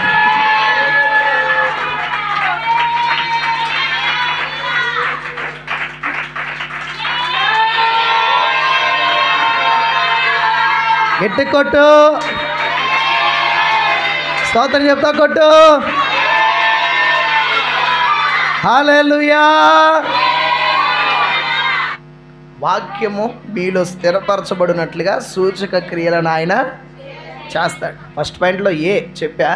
గట్టి కొట్టు, స్తోత్రం చెప్తా కొట్టు. హల్లెలూయా. వాక్యము మీలో స్థిరపరచబడినట్లుగా సూచక క్రియలను ఆయన చేస్తాడు. ఫస్ట్ పాయింట్లో ఏ చెప్పా,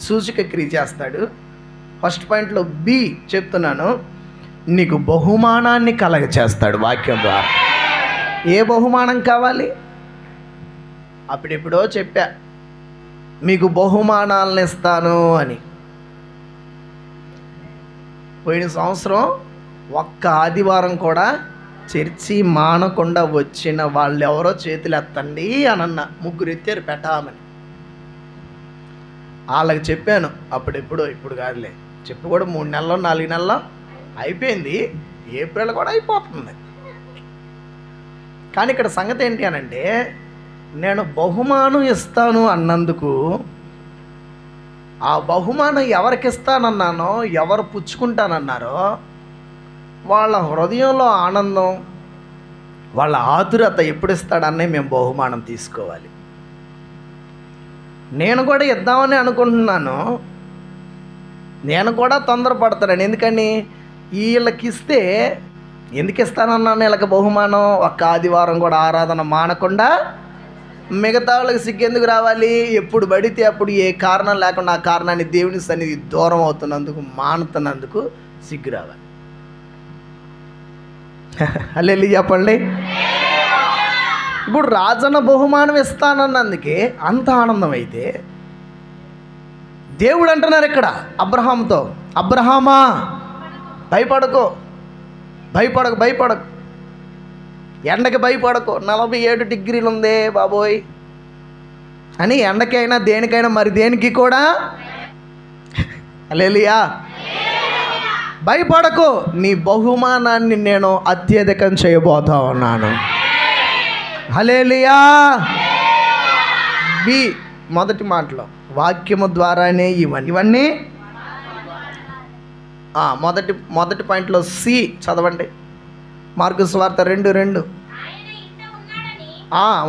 సూచక క్రియ చేస్తాడు. ఫస్ట్ పాయింట్లో బి చెప్తున్నాను, నీకు బహుమానాన్ని కలగ చేస్తాడు వాక్యం ద్వారా. ఏ బహుమానం కావాలి? అప్పుడెప్పుడో చెప్పా, మీకు బహుమానాలను ఇస్తాను అని. పోయిన సంవత్సరం ఒక్క ఆదివారం కూడా చర్చి మానకుండా వచ్చిన వాళ్ళు ఎవరో చేతులు ఎత్తండి అని అన్న. 3 ఎత్తారు పెట్టామని. వాళ్ళకి చెప్పాను అప్పుడెప్పుడో, ఇప్పుడు కాదులే, చెప్పి కూడా 3 నెలల్లో 4 నెలల్లో అయిపోయింది. ఏప్రిల్ కూడా అయిపోతుంది. కానీ ఇక్కడ సంగతి ఏంటి అనంటే, నేను బహుమానం ఇస్తాను అన్నందుకు ఆ బహుమానం ఎవరికి ఇస్తానన్నానో, ఎవరు పుచ్చుకుంటానన్నారో వాళ్ళ హృదయంలో ఆనందం, వాళ్ళ ఆతురత ఎప్పుడు ఇస్తాడన్నే మేము బహుమానం తీసుకోవాలి. నేను కూడా ఇద్దామని అనుకుంటున్నాను. నేను కూడా తొందరపడతాను. ఎందుకని, వీళ్ళకి ఇస్తే ఎందుకు ఇస్తానన్నాను వీళ్ళకి బహుమానం? ఒక్క ఆదివారం కూడా ఆరాధన మానకుండా మిగతా వాళ్ళకి సిగ్గెందుకు రావాలి? ఎప్పుడు పడితే అప్పుడు ఏ కారణం లేకుండా ఆ కారణాన్ని దేవుని సన్నిధి దూరం అవుతున్నందుకు, మానుతున్నందుకు సిగ్గు రావాలి. హల్లెలూయా చెప్పండి. ఇప్పుడు రాజన్న బహుమానం ఇస్తానన్నందుకే అంత ఆనందం అయితే, దేవుడు అంటున్నారు ఇక్కడ అబ్రహాంతో, అబ్రహామా భయపడకు, భయపడకు, ఎండకి భయపడకు, 47 డిగ్రీలు ఉందే బాబోయ్ అని. ఎండకైనా దేనికైనా, మరి దేనికి కూడా హల్లెలూయా భయపడకు, నీ బహుమానాన్ని నేను అత్యధికం చేయబోతా ఉన్నాను. హల్లెలూయా. బి మొదటి మాటలో వాక్యము ద్వారానే ఇవన్నీ. మొదటి పాయింట్లో సి చదవండి. మార్కు సువార్త 2:2.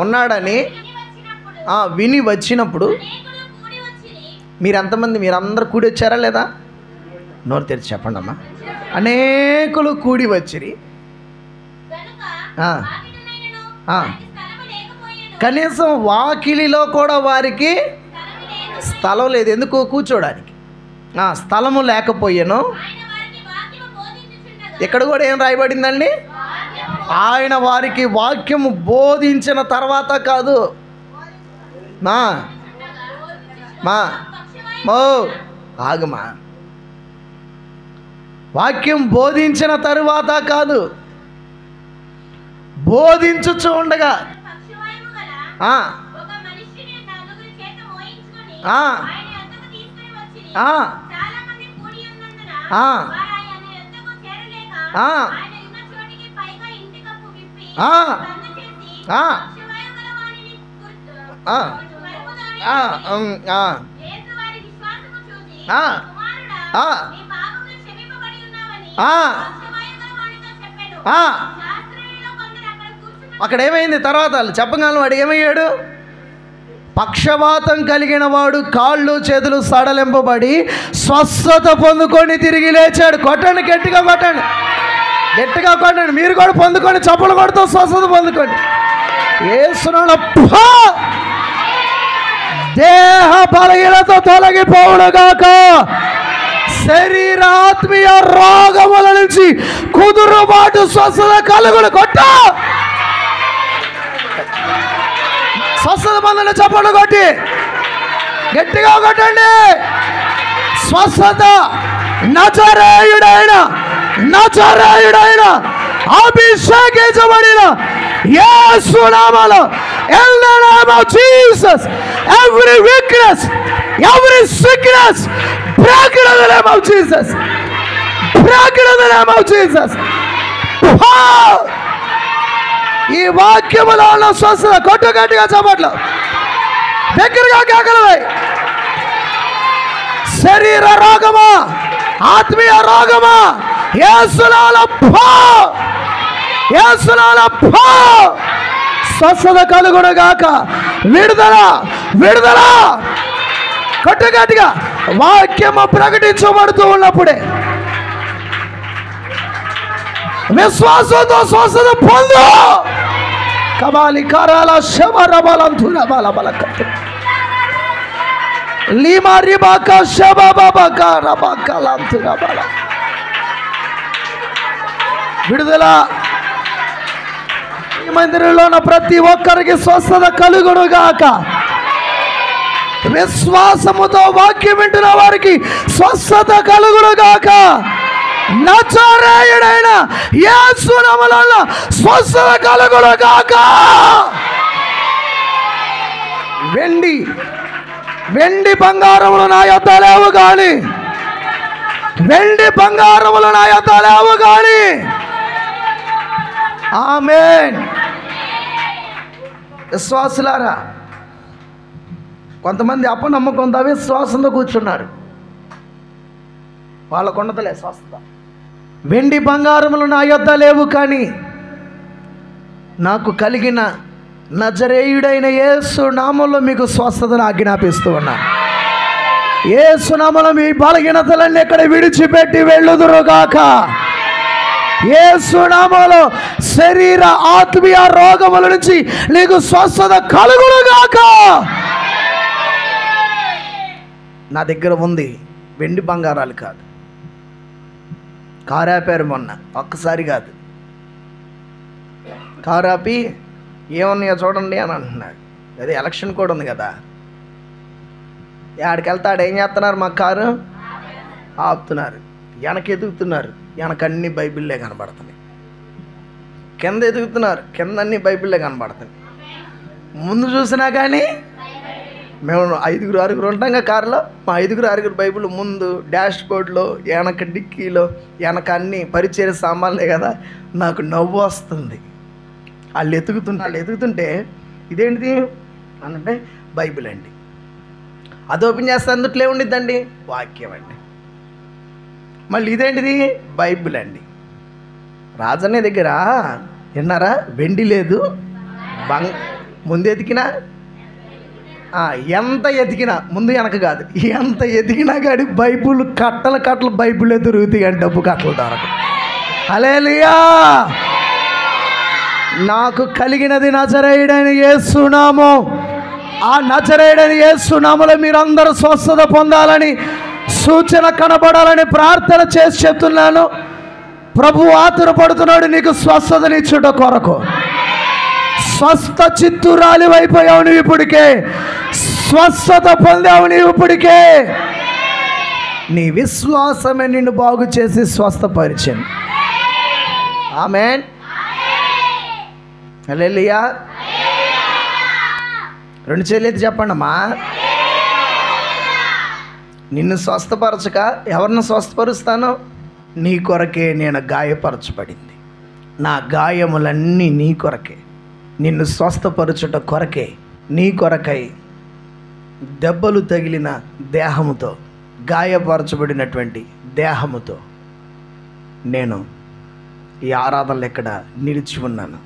ఉన్నాడని విని వచ్చినప్పుడు. మీరెంతమంది, మీరందరూ కూడి వచ్చారా లేదా? నోరు తెరిచి చెప్పండి అమ్మా. అనేకులు కూడి వచ్చిరి. కనీసం వాకిలిలో కూడా వారికి స్థలం లేదు. ఎందుకు? కూర్చోడానికి స్థలము లేకపోయాను. ఇక్కడ కూడా ఏం రాయబడిందండి? ఆయన వారికి వాక్యము బోధించిన తర్వాత కాదు, ఆగమా. వాక్యం బోధించిన తరువాత కాదు, బోధించుచు ఉండగా అక్కడ ఏమైంది తర్వాత చెప్పగలను. వాడు ఏమయ్యాడు? పక్షవాతం కలిగిన వాడు కాళ్ళు చేతులు సడలింపబడి స్వస్థత పొందుకొని తిరిగి లేచాడు. కొట్టండి, గట్టిగా కొట్టండి, గట్టిగా కొట్టండి. మీరు కూడా పొందుకొని చప్పలు కొడుతూ స్వస్థత పొందుకోండి. యేసునామములో దేహ బలహీనత తొలగిపోవునుగాక. శరీర ఆత్మీయ రోగముల నుంచి కుదురుబాటు స్వస్థత కలుగును. కొట్ట స్వస్థత పొందండి, చప్పట్లు కొట్టి గట్టిగా కొట్టండి. స్వస్థత నజరేయుడైన అభిషేకించబడిన యేసు నామములో, in the name of Jesus, every weakness, every sickness, break in the name of Jesus, break in the name of Jesus. ఈ వాక్యములో ఉన్న స్వస్థత కొట్టు, గట్టిగా చప్పట్లు, దగ్గరగా కేకలవై. శరీర రోగమా, ఆత్మీయ రోగమా, యేసునామములో స్వస్థత కలుగునుగాక. విడుదల, విడుదల. కొట్టు గట్టిగా. వాక్యము ప్రకటించబడుతూ ఉన్నప్పుడే విశ్వాసంతో స్వస్థత పొందు. కబాలి కారాల శబరబలంతున బలబలకత లీమా రిబాక శబబబక రబకలంతున బల. విడుదల. ఈ మందిరంలో ఉన్న ప్రతి ఒక్కరికి స్వస్థత కలుగునుగాక. విశ్వాసముతో వాక్యం వింటున్న వారికి స్వస్థత కలుగునుగాక. నజరేయుడైన యేసు నామములో స్వస్థత కలుగునుగాక. వెండి బంగారములు నా యొద్ద లేవు కానీ, వెండి బంగారములు నా యొద్ద లేవు కానీ. ఆమేన్. విశ్వాసులారా, కొంతమంది అపనమ్మకంతో అవిశ్వాసంతో కూర్చున్నారు. వాళ్ళకుండతలే స్వస్థత. వెండి బంగారములు నా యొద్ద లేవు కానీ నాకు కలిగిన నజరేయుడైన యేసు నామములో మీకు స్వస్థతను ఆజ్ఞాపిస్తూ ఉన్నాను. యేసు నామములో మీ బలహీనతలన్నీ ఎక్కడ విడిచిపెట్టి వెళ్ళుదురుగాక. యేసు నామములో శరీర ఆత్మీయ రోగముల నుంచి నీకు స్వస్థత కలుగునుగాక. నా దగ్గర ఉంది వెండి బంగారాలు కాదు. కారాపారు మొన్న, ఒక్కసారి కాదు. కారాపి ఏమన్నాయో చూడండి అని అంటున్నాడు. అదే ఎలక్షన్ కూడా ఉంది కదా, ఆడికి వెళ్తాడు. ఏం చేస్తున్నారు? మా కారు ఆపుతున్నారు. వెనక ఎదుగుతున్నారు, వెనక అన్ని బైబిల్లే కనబడుతున్నాయి. కింద ఎదుగుతున్నారు, కింద అన్ని బైబిల్లే కనబడుతున్నాయి. ముందు చూసినా కానీ మేము 5-6 ఉంటాం కదా కారులో. మా 5-6 బైబిల్ ముందు డాష్ బోర్డులో, వెనక డిక్కీలో, వెనక అన్ని పరిచయ సామాన్లే కదా. నాకు నవ్వు వస్తుంది. వాళ్ళు ఎదుగుతుంటే ఇదేంటిది అంటే బైబిల్ అండి. అది ఓపెన్ చేస్తే అందుట్లో ఏముండిద్దండి? వాక్యం అండి. మళ్ళీ ఇదేంటిది? బైబిల్ అండి. రాజన్న దగ్గర విన్నారా? వెండి లేదు, ముందు ఎతికినా ఎంత ఎతికినా, ముందు వెనక కాదు, ఎంత ఎతికినా కానీ బైబిల్ కట్టలు బైబిల్ దొరుకుతాయి కానీ డబ్బు కట్టలు దొరక. హల్లెలూయా. నాకు కలిగినది నజరేయుడైన యేసు నామము. ఆ నజరేయుడైన యేసు నామములో మీరందరూ స్వస్థత పొందాలని, సూచన కనబడాలని ప్రార్థన చేసి చెప్తున్నాను. ప్రభు ఆతురపడుతున్నాడు నీకు స్వస్థతనిచ్చుట కొరకు. స్వస్థ చిత్తురాలి అయిపోయావు నువ్వు ఇప్పటికే. స్వస్థత పొందావు నీవు ఇప్పటికే. నీ విశ్వాసమే నిన్ను బాగు చేసి స్వస్థపరిచింది. ఆమేన్. హల్లెలూయా. రెండు చేతులెత్తి చెప్పండి అమ్మా. నిన్ను స్వస్థపరచక ఎవరిని స్వస్థపరుస్తాను? నీ కొరకే నేను గాయపరచబడింది. నా గాయములన్నీ నీ కొరకే, నిన్ను స్వస్థపరచుట కొరకే, నీ కొరకై దెబ్బలు తగిలిన దేహముతో, గాయపరచబడినటువంటి దేహముతో నేను ఈ ఆరాధనలు ఎక్కడ నిలిచి ఉన్నాను.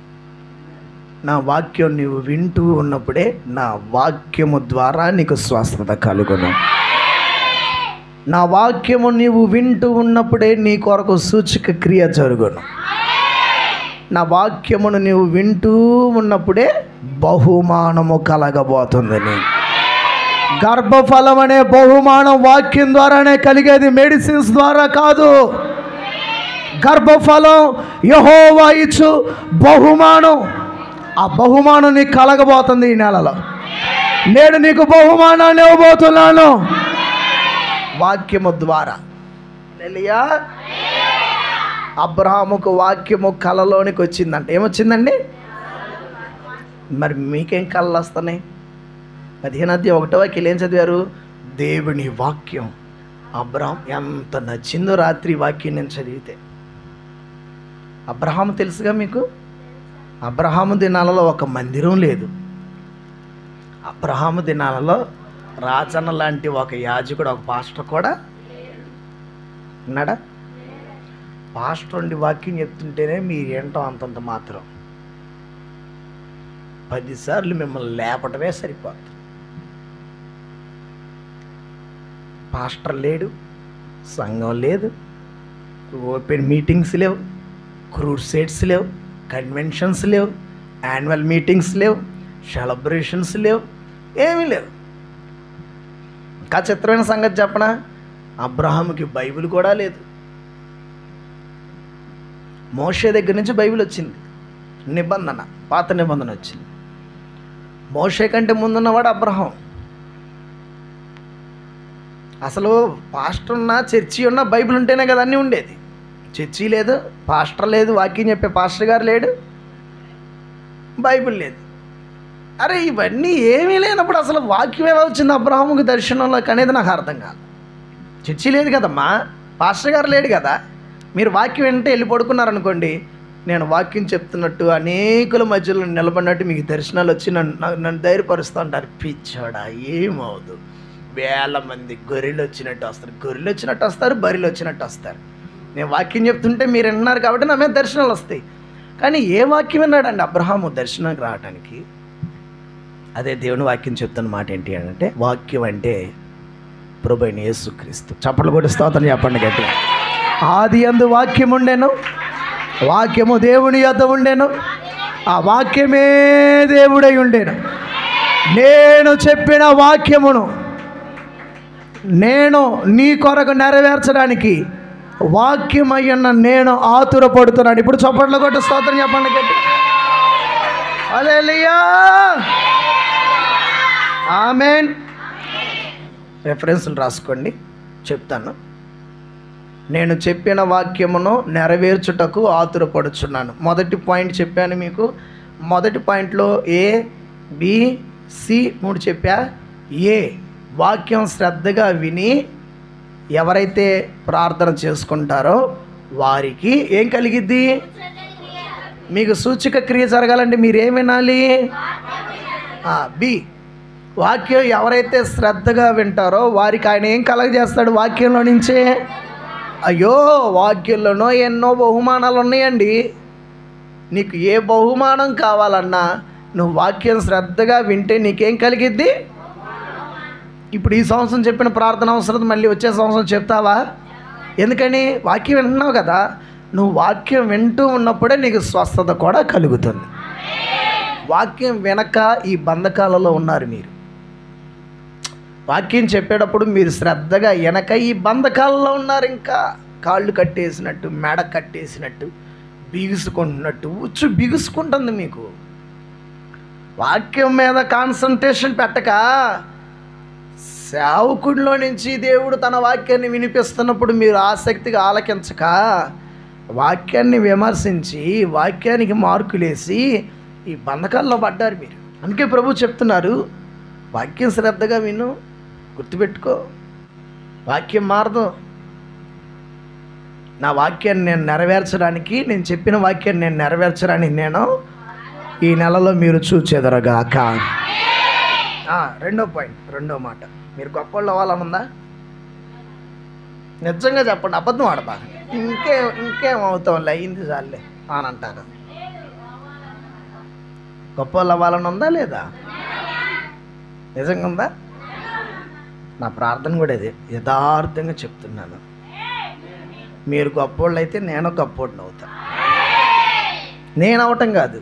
నా వాక్యం నీవు వింటూ ఉన్నప్పుడే నా వాక్యము ద్వారా నీకు స్వస్థత కలుగును. నా వాక్యము నీవు వింటూ ఉన్నప్పుడే నీ కొరకు సూచక క్రియ జరుగును. నా వాక్యమును నీవు వింటూ ఉన్నప్పుడే బహుమానము కలగబోతుంది. నీ గర్భఫలం అనే బహుమానం వాక్యం ద్వారానే కలిగేది, మెడిసిన్స్ ద్వారా కాదు. గర్భఫలం యెహోవా ఇచ్చు బహుమానం. ఆ బహుమానం నీకు కలగబోతుంది ఈ నెలలో. నేను నీకు బహుమానాన్ని ఇవ్వబోతున్నాను వాక్యము ద్వారా. హల్లెలూయా. అబ్రహాముకు వాక్యము కలలోనికి వచ్చిందంట. ఏమొచ్చిందండి? మరి మీకేం కళలు వస్తున్నాయి? 15:1 ఏం చదివారు? దేవుని వాక్యం. అబ్రహాం ఎంత నచ్చిందో రాత్రి వాక్యం నేను చదివితే. అబ్రహాము తెలుసుగా మీకు. అబ్రహాము దినాలలో ఒక మందిరం లేదు. అబ్రహాము దినాలలో రాజన్న లాంటి ఒక యాజకుడు, ఒక పాస్టర్ కూడా ఉన్నాడా? పాస్టర్ ఉండి వాక్యం చెప్తుంటేనే మీరు ఏంటో అంతంత మాత్రం 10 సార్లు మిమ్మల్ని లేపటమే సరిపోతుంది. పాస్టర్ లేడు, సంఘం లేదు, ఓపెన్ మీటింగ్స్ లేవు, క్రూసైడ్స్ లేవు, కన్వెన్షన్స్ లేవు, యాన్యువల్ మీటింగ్స్ లేవు, సెలబ్రేషన్స్ లేవు, ఏమీ లేవు. ఇంకా చిత్రమైన సంగతి చెప్పనా? అబ్రహాముకి బైబిల్ కూడా లేదు. మోషే దగ్గర నుంచి బైబిల్ వచ్చింది, నిబంధన, పాత నిబంధన వచ్చింది. మోషే కంటే ముందున్నవాడు అబ్రహాం. అసలు పాస్టర్ ఉన్నా, చర్చి ఉన్నా, బైబిల్ ఉంటేనే కదా అన్నీ ఉండేది. చర్చి లేదు, పాస్టర్ లేదు, వాక్యం చెప్పే పాస్టర్ గారు లేడు, బైబిల్ లేదు. అరే ఇవన్నీ ఏమీ లేనప్పుడు అసలు వాక్యం ఎలా వచ్చింది అబ్రహాముకి దర్శనంలోకి అనేది నాకు అర్థం కాదు. చర్చి లేదు కదమ్మా, పాస్టర్ గారు లేడు కదా. మీరు వాక్యం వింటే వెళ్ళి పడుకున్నారనుకోండి, నేను వాక్యం చెప్తున్నట్టు అనేకుల మధ్యలో నిలబడినట్టు మీకు దర్శనాలు వచ్చి నన్ను ధైర్యపరుస్తూ ఉంటారు. పిచ్చాడా, ఏమవుదు, వేల మంది గొర్రెలు వచ్చినట్టు వస్తారు, బరిలు వచ్చినట్టు వస్తారు. నేను వాక్యం చెప్తుంటే మీరు విన్నారు కాబట్టి నా మీద దర్శనాలు వస్తాయి. కానీ ఏ వాక్యం విన్నాడండి అబ్రహాము దర్శనానికి రావడానికి? అదే దేవుని వాక్యం చెప్తున్న మాట ఏంటి అంటే, వాక్యం అంటే ప్రభువైన యేసుక్రీస్తు. చప్పట్లు కొట్టి స్తోత్రం చెప్పండి గట్టిగా. ఆది యందు వాక్యం ఉండెను, వాక్యము దేవుని యొద్ద ఉండెను, ఆ వాక్యమే దేవుడై ఉండెను. నేను చెప్పిన వాక్యమును నేను నీ కొరకు నెరవేర్చడానికి వాక్యమయ్యున్న నేను ఆతురపడుతున్నాను. ఇప్పుడు చప్పట్లు కొట్టి స్తోత్రం చెప్పండి గట్టి. హల్లెలూయా, ఆమేన్. రెఫరెన్స్లు రాసుకోండి, చెప్తాను. నేను చెప్పిన వాక్యమును నెరవేర్చుటకు ఆతురపడుచున్నాను. మొదటి పాయింట్ చెప్పాను మీకు. మొదటి పాయింట్లో ఏ, బి, సి 3 చెప్పా. ఏ, వాక్యం శ్రద్ధగా విని ఎవరైతే ప్రార్థన చేసుకుంటారో వారికి ఏం కలిగిద్ది? మీకు సూచక క్రియ జరగాలంటే మీరు ఏం వినాలి? బి, వాక్యం ఎవరైతే శ్రద్ధగా వింటారో వారికి ఆయన ఏం కలగజేస్తాడు? వాక్యంలో నుంచే. అయ్యో, వాక్యంలోనో ఎన్నో బహుమానాలు ఉన్నాయండి. నీకు ఏ బహుమానం కావాలన్నా నువ్వు వాక్యం శ్రద్ధగా వింటే నీకేం కలిగిద్ది? ఇప్పుడు ఈ సంవత్సరం చెప్పిన ప్రార్థన అవసరం మళ్ళీ వచ్చే సంవత్సరం చెప్తావా? ఎందుకని? వాక్యం వింటున్నావు కదా. నువ్వు వాక్యం వింటూ ఉన్నప్పుడే నీకు స్వస్థత కూడా కలుగుతుంది. వాక్యం వెనక ఈ బంధకాలలో ఉన్నారు మీరు. వాక్యం చెప్పేటప్పుడు మీరు శ్రద్ధగా వెనక ఈ బంధకాలలో ఉన్నారు. ఇంకా కాళ్ళు కట్టేసినట్టు, మెడ కట్టేసినట్టు, బిగుసుకుంటున్నట్టు ఉచ్చు బిగుసుకుంటుంది మీకు. వాక్యం మీద కాన్సన్ట్రేషన్ పెట్టక సేవకుడిలో నుంచి దేవుడు తన వాక్యాన్ని వినిపిస్తున్నప్పుడు మీరు ఆసక్తిగా ఆలకించక వాక్యాన్ని విమర్శించి వాక్యానికి మార్కులేసి ఈ బంధకాల్లో పడ్డారు మీరు. అందుకే ప్రభు చెప్తున్నారు, వాక్యం శ్రద్ధగా విను, గుర్తుపెట్టుకో, వాక్యం మారదు. నా వాక్యాన్ని నేను నెరవేర్చడానికి, నేను చెప్పిన వాక్యాన్ని నేను నెరవేర్చడానికి నేను ఈ నెలలో మీరు చూచెదరుగాక. రెండో పాయింట్, రెండో మాట, మీరు గొప్పవాళ్ళు అవ్వాలనుందా? నిజంగా చెప్పండి, అబద్ధం ఆడబా. ఇంకేం అవుతాంలే, అయింది చాలే అని అంటారు. గొప్పవాళ్ళు అవ్వాలని ఉందా లేదా? నిజంగా ఉందా? నా ప్రార్థన కూడా అదే, యథార్థంగా చెప్తున్నాను. మీరు గొప్పోళ్ళు అయితే నేను గొప్పోడిని అవుతా. నేను అవటం కాదు,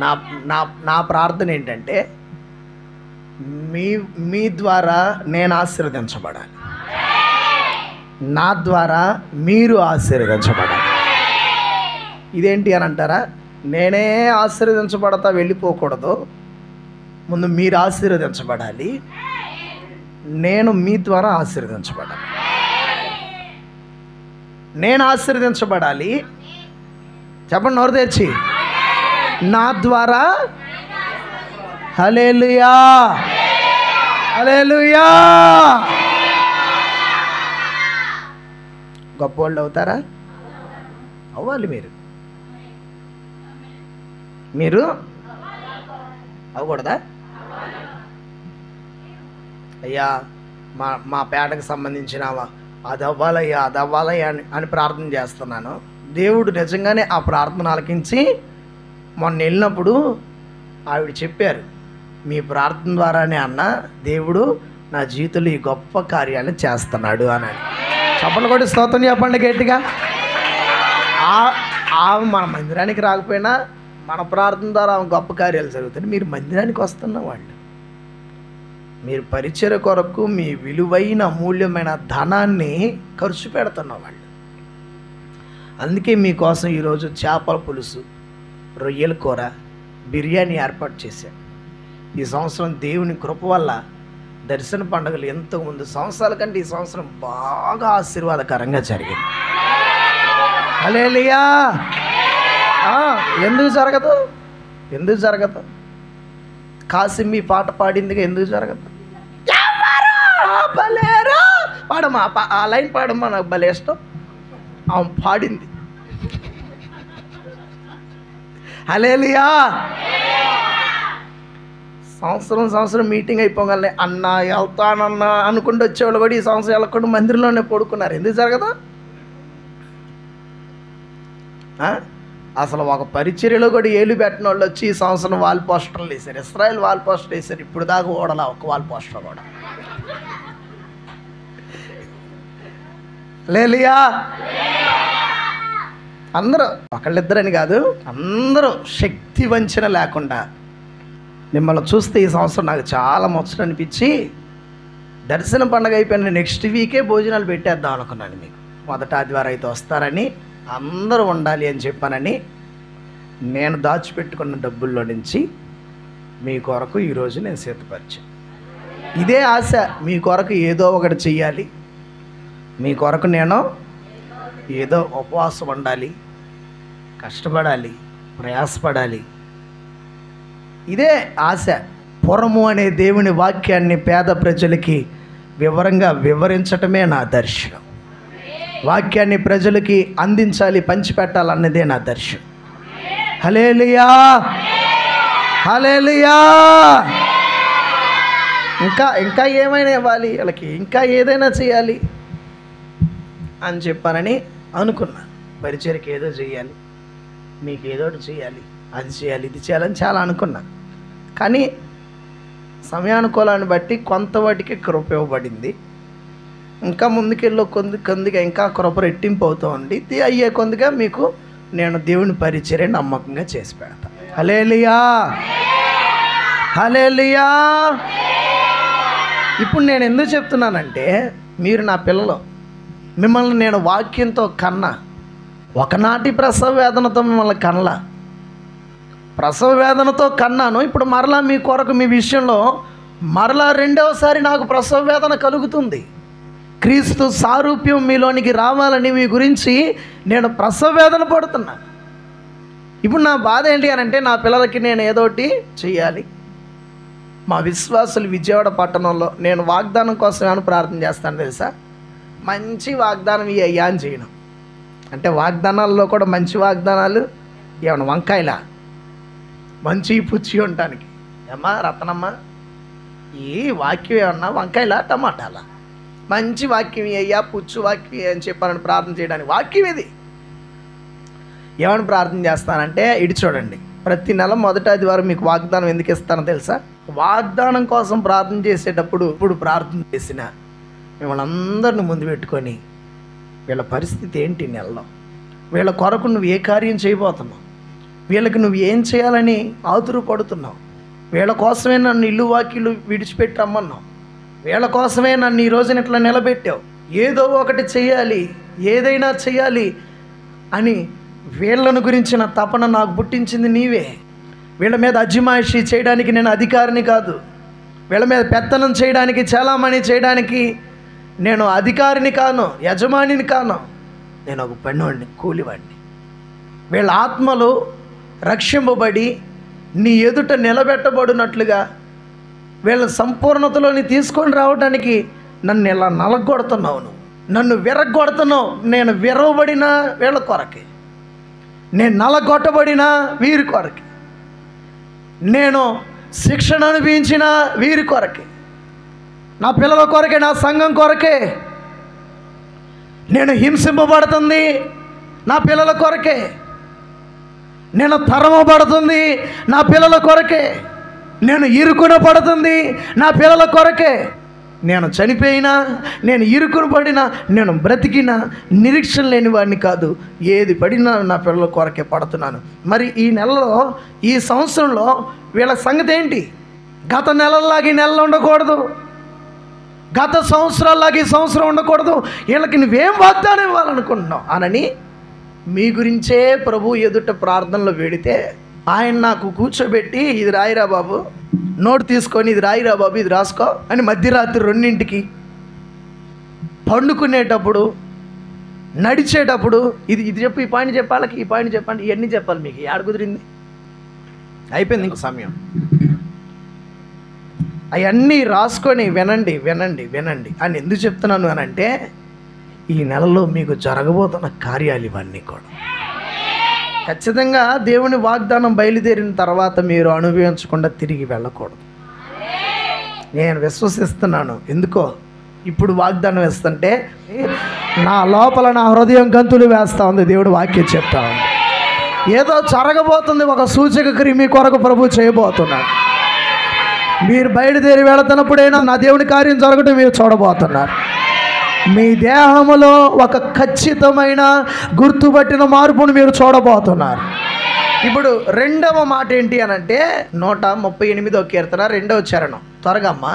నా నా నా ప్రార్థన ఏంటంటే మీ ద్వారా నేను ఆశీర్వదించబడాలి, నా ద్వారా మీరు ఆశీర్వదించబడాలి. ఇదేంటి అని అంటారా? నేనే ఆశీర్వదించబడతా వెళ్ళిపోకూడదు, ముందు మీరు ఆశీర్వదించబడాలి, నేను మీ ద్వారా ఆశీర్వదించబడాలి. నేను ఆశీర్వదించబడాలి, చెప్పండి నోరు తెరిచి, నా ద్వారా. హల్లెలూయా, హల్లెలూయా. గొప్పవాళ్ళు అవుతారా? అవ్వాలి. మీరు అవ్వకూడదా? అయ్యా మా పేటకు సంబంధించిన అది అవ్వాలయ్యా, అది అవ్వాలయ్యా అని ప్రార్థన చేస్తున్నాను. దేవుడు నిజంగానే ఆ ప్రార్థన ఆలకించి మొన్న వెళ్ళినప్పుడు ఆవిడ చెప్పారు, మీ ప్రార్థన ద్వారానే అన్న దేవుడు నా జీవితంలో ఈ గొప్ప కార్యాలు చేస్తున్నాడు అని. చప్పలు కూడా స్తోత్రం చెప్పండి గట్టిగా. ఆమె మన మందిరానికి రాకపోయినా మన ప్రార్థన ద్వారా ఆమె గొప్ప కార్యాలు జరుగుతాయి. మీరు మందిరానికి వస్తున్న వాళ్ళు, మీరు పరిచయ కొరకు మీ విలువైన అమూల్యమైన ధనాన్ని ఖర్చు పెడుతున్న వాళ్ళు. అందుకే మీకోసం ఈరోజు చేపల పులుసు, రొయ్యల కూర, బిర్యానీ ఏర్పాటు చేశాను. ఈ సంవత్సరం దేవుని కృప వల్ల దర్శన పండుగలు ఎంతోమంది సంవత్సరాల కంటే ఈ సంవత్సరం బాగా ఆశీర్వాదకరంగా జరిగింది. హల్లెలూయా. ఎందుకు జరగదు? ఎందుకు జరగదు? కాసిమి పాట పాడిందిగా, ఎందుకు జరగదు? పాడమ్మా, ఆ లైన్ పాడమ్మా, నాకు భలే ఇష్టం. ఆమె పాడింది. హల్లెలూయా. సంవత్సరం మీటింగ్ అయిపోగానే అన్న వెళ్తానన్నా అనుకుంటూ వచ్చేవాళ్ళు కూడా ఈ సంవత్సరం వెళ్ళకుండా మందిరంలోనే పడుకున్నారు. ఎందుకు జరగదు? అసలు ఒక పరిచర్యలో కూడా ఏలు పెట్టిన వాళ్ళు వచ్చి ఈ సంవత్సరం వాల్ పోస్టర్లు వేశారు. ఇస్రాయల్ వాల్ పోస్టర్ వేశారు. ఇప్పుడు దాకా ఓడలా ఒక వాల్ పోస్టర్ కూడా. హల్లెలూయా. అందరూ, ఒకళ్ళిద్దరని కాదు, అందరూ శక్తి వంచన లేకుండా మిమ్మల్ని చూస్తే ఈ సంవత్సరం నాకు చాలా ముచ్చట అనిపించి దర్శన పండుగ అయిపోయిన నెక్స్ట్ వీకే భోజనాలు పెట్టేద్దాం అనుకున్నాను. మీకు మొదట ఆదివారం అయితే వస్తారని, అందరూ ఉండాలి అని చెప్పానని నేను దాచిపెట్టుకున్న డబ్బుల్లో నుంచి మీ కొరకు ఈరోజు నేను సిద్ధపరిచాను. ఇదే ఆశ, మీ కొరకు ఏదో ఒకటి చెయ్యాలి, మీ కొరకు నేను ఏదో ఉపవాసం ఉండాలి, కష్టపడాలి, ప్రయాసపడాలి. ఇదే ఆశ. పురము అనే దేవుని వాక్యాన్ని పేద ప్రజలకి వివరంగా వివరించటమే నా దర్శనం. వాక్యాన్ని ప్రజలకి అందించాలి, పంచిపెట్టాలన్నదే నా దర్శనం. హల్లెలూయా, హల్లెలూయా. ఇంకా ఏమైనా ఇవ్వాలి వాళ్ళకి, ఇంకా ఏదైనా చేయాలి అని చెప్పానని అనుకున్నా. పరిచర్కి ఏదో చేయాలి, మీకు ఏదో ఒకటి చేయాలి, అది చేయాలి, ఇది చేయాలని చాలా అనుకున్నా. కానీ సమయానుకూలాన్ని బట్టి కొంత వాటికి కృప ఇవ్వబడింది. ఇంకా ముందుకెళ్ళి కొద్దిగా ఇంకా కృప రెట్టింపు అవుతూ ఉంది. ఇది అయ్యే కొద్దిగా మీకు నేను దేవుని పరిచర్య నమ్మకంగా చేసి పెడతాను. హల్లెలూయా, హల్లెలూయా. ఇప్పుడు నేను ఎందుకు చెప్తున్నానంటే, మీరు నా పిల్లలు, మిమ్మల్ని నేను వాక్యంతో కన్నా. ఒకనాటి ప్రసవ వేదనతో మిమ్మల్ని కనలా, ప్రసవ వేదనతో కన్నాను. ఇప్పుడు మరలా మీ కొరకు మీ విషయంలో మరలా రెండవసారి నాకు ప్రసవ వేదన కలుగుతుంది. క్రీస్తు సారూప్యం మీలోనికి రావాలని మీ గురించి నేను ప్రసవ వేదన పడుతున్నాను. ఇప్పుడు నా బాధ ఏంటి అని అంటే, నా పిల్లలకి నేను ఏదోటి చెయ్యాలి. మా విశ్వాసులు విజయవాడ పట్టణంలో నేను వాగ్దానం కోసం ఏమైనా ప్రార్థన చేస్తాను తెలుసా? మంచి వాగ్దానం ఈ అయ్యా అని చేయను. అంటే వాగ్దానాల్లో కూడా మంచి వాగ్దానాలు ఏమన్నా వంకాయలా, మంచి పుచ్చి ఉండటానికి. ఏమ్మా రత్నమ్మ, ఈ వాక్యం ఏమన్నా వంకాయలా టమాటాలా? మంచి వాక్యం అయ్యా, పుచ్చు వాక్యం అని చెప్పాలని ప్రార్థన చేయడానికి వాక్యం ఇది. ఏమని ప్రార్థన చేస్తానంటే, ఇటు చూడండి, ప్రతి నెల మొదటి ఆదివారం మీకు వాగ్దానం ఎందుకు ఇస్తానో తెలుసా? వాగ్దానం కోసం ప్రార్థన చేసేటప్పుడు ఇప్పుడు ప్రార్థన చేసిన మిమ్మల్ని అందరిని ముందు పెట్టుకొని, వీళ్ళ పరిస్థితి ఏంటి నెలలో, వీళ్ళ కొరకు నువ్వు ఏ కార్యం చేయబోతున్నావు, వీళ్ళకి నువ్వు ఏం చేయాలని ఆతురపడుతున్నావు, వీళ్ళ కోసమే నన్ను ఇల్లు వాకిలు విడిచిపెట్టి రమ్మన్నావు, వీళ్ళ కోసమే నన్ను ఈ రోజున ఇట్లా నిలబెట్టావు, ఏదో ఒకటి చేయాలి, ఏదైనా చేయాలి అని వీళ్ళను గురించిన తపన నాకు పుట్టించింది నీవే. వీళ్ళ మీద అజమాయిషీ చేయడానికి నేను అధికారిని కాదు, వీళ్ళ మీద పెత్తనం చేయడానికి, చాలామణి చేయడానికి నేను అధికారిని కాను, యజమానిని కాను. నేను ఒక పనివాడిని, కూలివాడిని. వీళ్ళ ఆత్మలు రక్షింపబడి నీ ఎదుట నిలబెట్టబడినట్లుగా వీళ్ళ సంపూర్ణతలోని తీసుకొని రావడానికి నన్ను ఇలా నలగొడుతున్నావు, నన్ను విరగొడుతున్నావు. నేను విరవబడిన వీళ్ళ కొరకే, నేను నలగొట్టబడిన వీరి కొరకే, నేను శిక్షణ అనుభవించిన వీరి కొరకే, నా పిల్లల కొరకే, నా సంఘం కొరకే. నేను హింసింపబడుతుంది నా పిల్లల కొరకే, నేను తరమబడుతుంది నా పిల్లల కొరకే, నేను ఇరుకున పడుతుంది నా పిల్లల కొరకే. నేను చనిపోయినా, నేను ఇరుకున పడినా, నేను బ్రతికినా నిరీక్షణ లేని వాడిని కాదు. ఏది పడినా నా పిల్లల కొరకే పడుతున్నాను. మరి ఈ నెలలో, ఈ సంవత్సరంలో వీళ్ళ సంగతి ఏంటి? గత నెలల్లాగా నెలలు ఉండకూడదు, గత సంవత్సరాల్లాగా ఈ సంవత్సరం ఉండకూడదు. వీళ్ళకి నువ్వేం వాగ్దానం ఇవ్వాలనుకుంటున్నావు అనని మీ గురించే ప్రభు ఎదుట ప్రార్థనలో వేడితే, ఆయన నాకు కూర్చోబెట్టి, ఇది రాయిరా బాబు, నోటు తీసుకొని ఇది రాయిరా బాబు, ఇది రాసుకో అని మధ్యరాత్రి 2ంటికి పండుకునేటప్పుడు, నడిచేటప్పుడు ఇది చెప్పు, ఈ పాయింట్ చెప్పాలకి, ఈ పాయింట్ చెప్పండి, ఇవన్నీ చెప్పాలి. మీకు ఏడ కుదిరింది? అయిపోయింది ఇంకో సమయం. అవన్నీ రాసుకొని వినండి వినండి వినండి అని ఎందుకు చెప్తున్నాను అని అంటే, ఈ నెలలో మీకు జరగబోతున్న కార్యాలు ఇవన్నీ కూడా ఖచ్చితంగా దేవుని వాగ్దానం బయలుదేరిన తర్వాత మీరు అనుభవించకుండా తిరిగి వెళ్ళకూడదు. నేను విశ్వసిస్తున్నాను. ఎందుకో ఇప్పుడు వాగ్దానం వేస్తుంటే నా లోపల నా హృదయం గంతులు వేస్తూ ఉంది. దేవుడు వాక్యం చెప్తా ఉంది. ఏదో జరగబోతుంది, ఒక సూచక క్రియ మీ కొరకు ప్రభు చేయబోతున్నాడు. మీరు బయలుదేరి వెళుతున్నప్పుడైనా నా దేవుని కార్యం జరగడం మీరు చూడబోతున్నారు. మీ దేహములో ఒక ఖచ్చితమైన గుర్తుపట్టిన మార్పును మీరు చూడబోతున్నారు. ఇప్పుడు రెండవ మాట ఏంటి అని అంటే, 138వ కీర్తన 2వ చరణం. త్వరగా అమ్మా.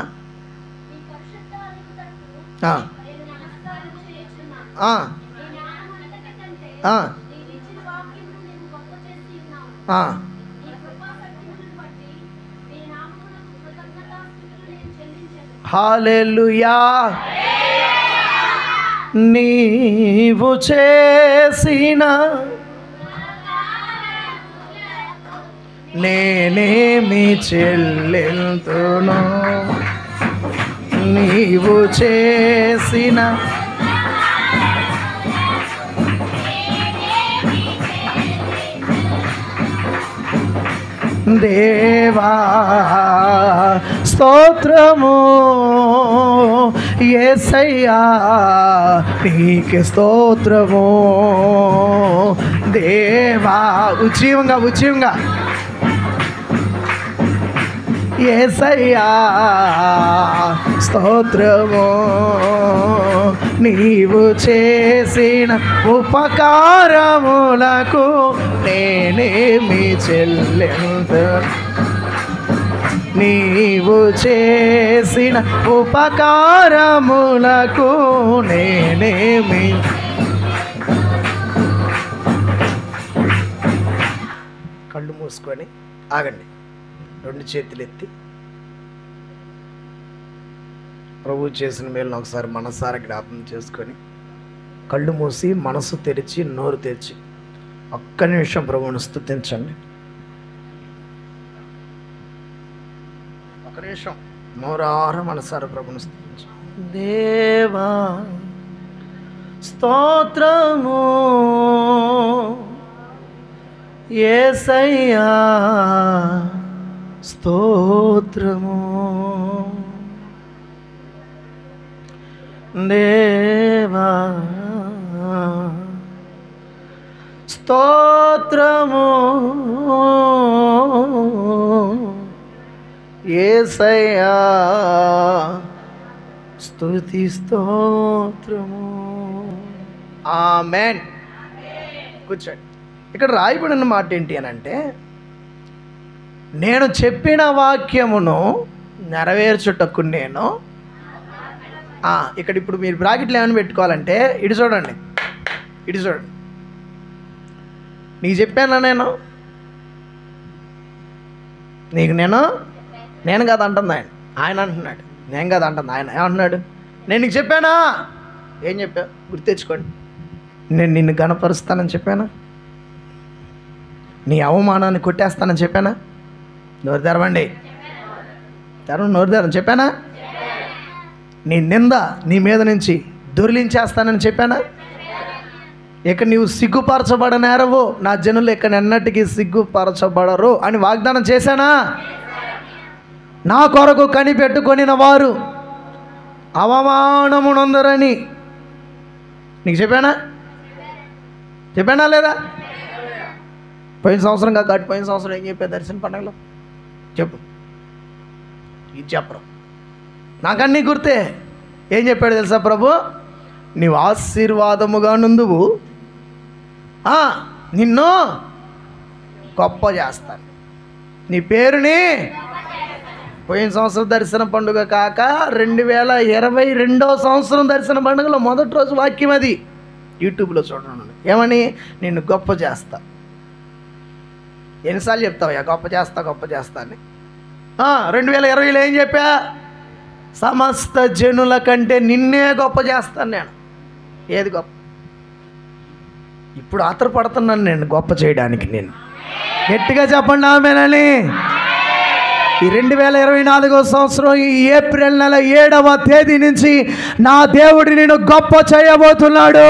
హల్లెలూయా. నీవు చేసిన నేనేమి చెల్లింతును, నీవు చేసిన దేవా స్తోత్రము, యేసయ్యా నీకే స్తోత్రము. దేవా ఉజ్జీవంగా యేసయ్యా స్తోత్రము, నీవు చేసిన ఉపకారములకు నేనేమి చెల్లింతును, నీవు చేసిన ఉపకారములకు నేనేమి. కళ్ళు మూసుకొని ఆగండి, 2 చేతులు ఎత్తి ప్రభు చేసిన మేలును ఒకసారి మనసారా జ్ఞాపకం చేసుకొని కళ్ళు మూసి మనసు తెరిచి నోరు తెరిచి ఒక్క నిమిషం ప్రభువును స్తుతించండి. ఒక్క నిమిషం నోరారా మనసారా ప్రభువును స్తుతించండి. దేవా స్తోత్రము, యేసయ్యా స్తోత్రము, దేవా స్తోత్రము, యేసయ్యా స్తుతి స్తోత్రము. ఆమేన్. కూర్చోండి. ఇక్కడ రాయబడిన మాట ఏంటి అని అంటే, నేను చెప్పిన వాక్యమును నెరవేర్చుటకు నేను ఇక్కడ ఇప్పుడు మీరు బ్రాకెట్లు ఏమైనా పెట్టుకోవాలంటే ఇటు చూడండి, ఇటు చూడండి. నీకు చెప్పానా నీకు నేను కాదు అంటుంది ఆయన అంటున్నాడు. నేను కాదు అంటుంది ఆయన. ఏమంటున్నాడు? నేను నీకు చెప్పానా? ఏం చెప్పా? గుర్తు తెచ్చుకోండి. నేను నిన్ను గణపరుస్తానని చెప్పానా? నీ అవమానాన్ని కొట్టేస్తానని చెప్పానా? నోరు తెరవండి, నోరు తెరవని చెప్పానా? నీ నింద నీ మీద నుంచి దొరిలించేస్తానని చెప్పానా? ఇక నీవు సిగ్గుపరచబడనేరవు, నా జనులు ఇక ఎన్నటికీ సిగ్గుపరచబడరు అని వాగ్దానం చేశానా? నా కొరకు కనిపెట్టుకొనిన వారు అవమానమునందరని నీకు చెప్పానా? చెప్పానా లేదా? పోయిన సంవత్సరం కాదు, పోయిన సంవత్సరం ఏం చెప్పా దర్శన పండుగలో? చెప్పు. ఇది చెప్పరు, నాకన్నీ గుర్తే. ఏం చెప్పాడు తెలుసా ప్రభు? నీవు ఆశీర్వాదముగా నుందువు, నిన్ను గొప్ప చేస్తాను, నీ పేరుని. పోయిన సంవత్సరం దర్శన పండుగ కాక 2022వ సంవత్సరం దర్శన పండుగలో మొదటి రోజు వాక్యం అది. యూట్యూబ్లో చూడండి. ఏమని? నిన్ను గొప్ప చేస్తా. ఎన్నిసార్లు చెప్తావయ్యా గొప్ప చేస్తా అని? 2020లో ఏం చెప్పా? సమస్త జనుల కంటే నిన్నే గొప్ప చేస్తాను నేను. ఏది గొప్ప? ఇప్పుడు ఆత్రపడుతున్నాను నేను గొప్ప చేయడానికి. నేను గట్టిగా చెప్పండి ఆమేనని. ఈ 2024వ సంవత్సరం ఈ ఏప్రిల్ నెల 7వ తేదీ నుంచి నా దేవుడు నేను గొప్ప చేయబోతున్నాడు,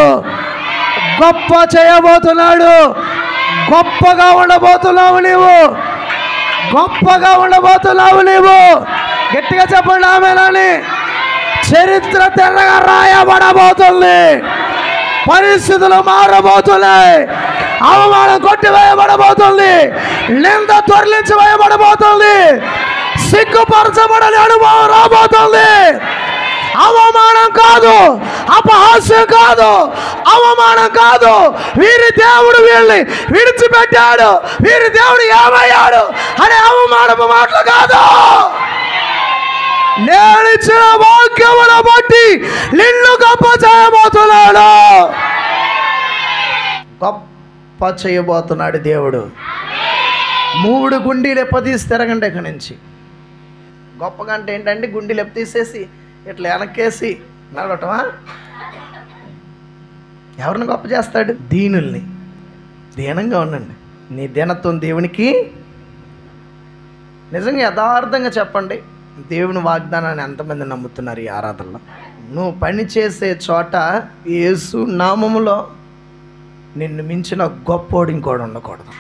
గొప్ప చేయబోతున్నాడు. గొప్పగా ఉండబోతున్నావు నీవు, గొప్పగా ఉండబోతున్నావు నీవు. గట్టిగా చెప్పండి ఆమేనని. చరిత్ర తెల్లగా రాయబడబోతుంది, పరిస్థితులు మారబోతున్నాయి, అవమానం కొట్టివేయబడబోతుంది, నింద తొలగించబడబోతుంది, సిగ్గుపరచబడని అనుభవం రాబోతుంది. అవమానం కాదు, అపహాస్యం కాదు, అవమానం కాదు. వీరి దేవుడు వీళ్ళని విడిచిపెట్టాడు, వీరి దేవుడు ఏమయ్యాడు అనే అవమానపు మాటలు కాదు. నేను ఇచ్చిన వాక్యమును బట్టి నిన్ను గొప్ప చేయబోతున్నాడు, గొప్ప చేయబోతున్నాడు దేవుడు. 3 గుండీలు ఎప్పతీసి తిరగండి ఇక్కడి నుంచి. గొప్పగా అంటే ఏంటంటే గుండీలు ఎప్పతీసేసి ఇట్లా వెనక్కేసి నడవటమా? ఎవరిని గొప్ప చేస్తాడు? దీనుల్ని. దీనంగా ఉండండి. నీ దీనత్వం దేవునికి. నిజంగా యథార్థంగా చెప్పండి, దేవుని వాగ్దానాన్ని ఎంతమంది నమ్ముతున్నారు ఈ ఆరాధనలో? నువ్వు పని చేసే చోట యేసు నామములో నిన్ను మించిన గొప్పోడు ఇంకోడు ఉండకూడదు.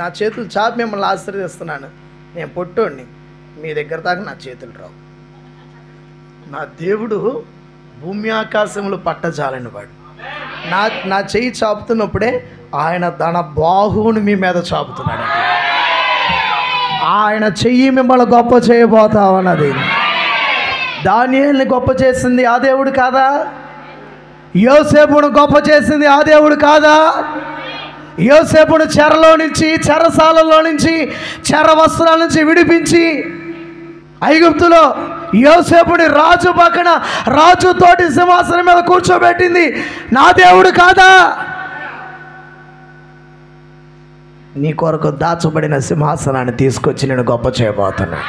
నా చేతులు చాపి మిమ్మల్ని ఆశీర్వదిస్తున్నాను. నేను పొట్టోడిని, మీ దగ్గర దాకా నా చేతులు రావు. నా దేవుడు భూమి ఆకాశములు పట్టజాలని వాడు. నా చెయ్యి చాపుతున్నప్పుడే ఆయన తన బాహువుని మీ మీద చాపుతున్నాడు. ఆయన చెయ్యి మిమ్మల్ని గొప్ప చేయబోతామన్నది. దానియేలుని గొప్ప చేసింది ఆ దేవుడు కాదా? యోసేపును గొప్ప చేసింది ఆ దేవుడు కాదా? యోసేపును చెరలో నుంచి, చెరసాలలో నుంచి, చెర వస్త్రాల నుంచి విడిపించి ఐగుప్తులో యోసేపుని రాజు పక్కన రాజుతోటి సింహాసనం మీద కూర్చోబెట్టింది నా దేవుడు కాదా? నీ కొరకు దాచబడిన సింహాసనాన్ని తీసుకొచ్చి నేను గొప్ప చేయబోతున్నా.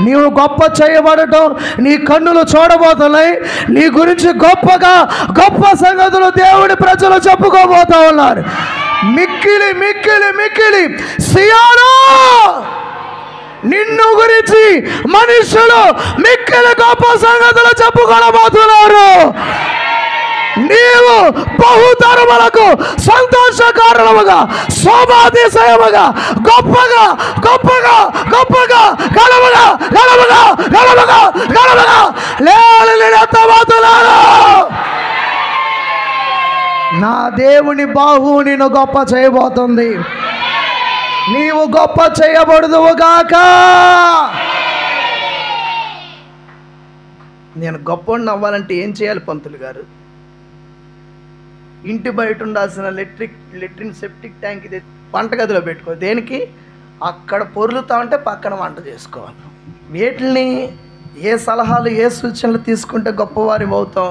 నీవు గొప్ప చేయబడటం నీ కన్నులు చూడబోతున్నాయి. నీ గురించి గొప్పగా గొప్ప సంగతులు దేవుడి ప్రజలు చెప్పుకోబోతా ఉన్నారు. మిక్కిలి మిక్కిలి మిక్కిలి సియోను, నిన్ను గురించి మనుషులు మిక్కిలి గొప్ప సంగతులు చెప్పుకోబోతున్నారు. నీవు బహుతరములకు సంతోష కారణముగా, శోభాతిశయముగా, గొప్పగా గొప్పగా గొప్పగా గలముగా గలముగా గలముగా గలముగా లేవనెత్తబోతున్నారు. నా దేవుని బాహువు నిన్ను గొప్ప చేయబోతుంది. నీవు గొప్ప చేయబడుదువుగాక. నేను గొప్పవాడిని అవ్వాలంటే ఏం చేయాలి పంతులు గారు? ఇంటి బయట ఉండాల్సిన లెట్రిన్ సెప్టిక్ ట్యాంక్ ఇది వంటగదిలో పెట్టుకో. దేనికి? అక్కడ పొర్లుతా ఉంటే పక్కన వంట చేసుకోవాలి. వీటిని ఏ సలహాలు ఏ సూచనలు తీసుకుంటే గొప్పవారి అవుతాం?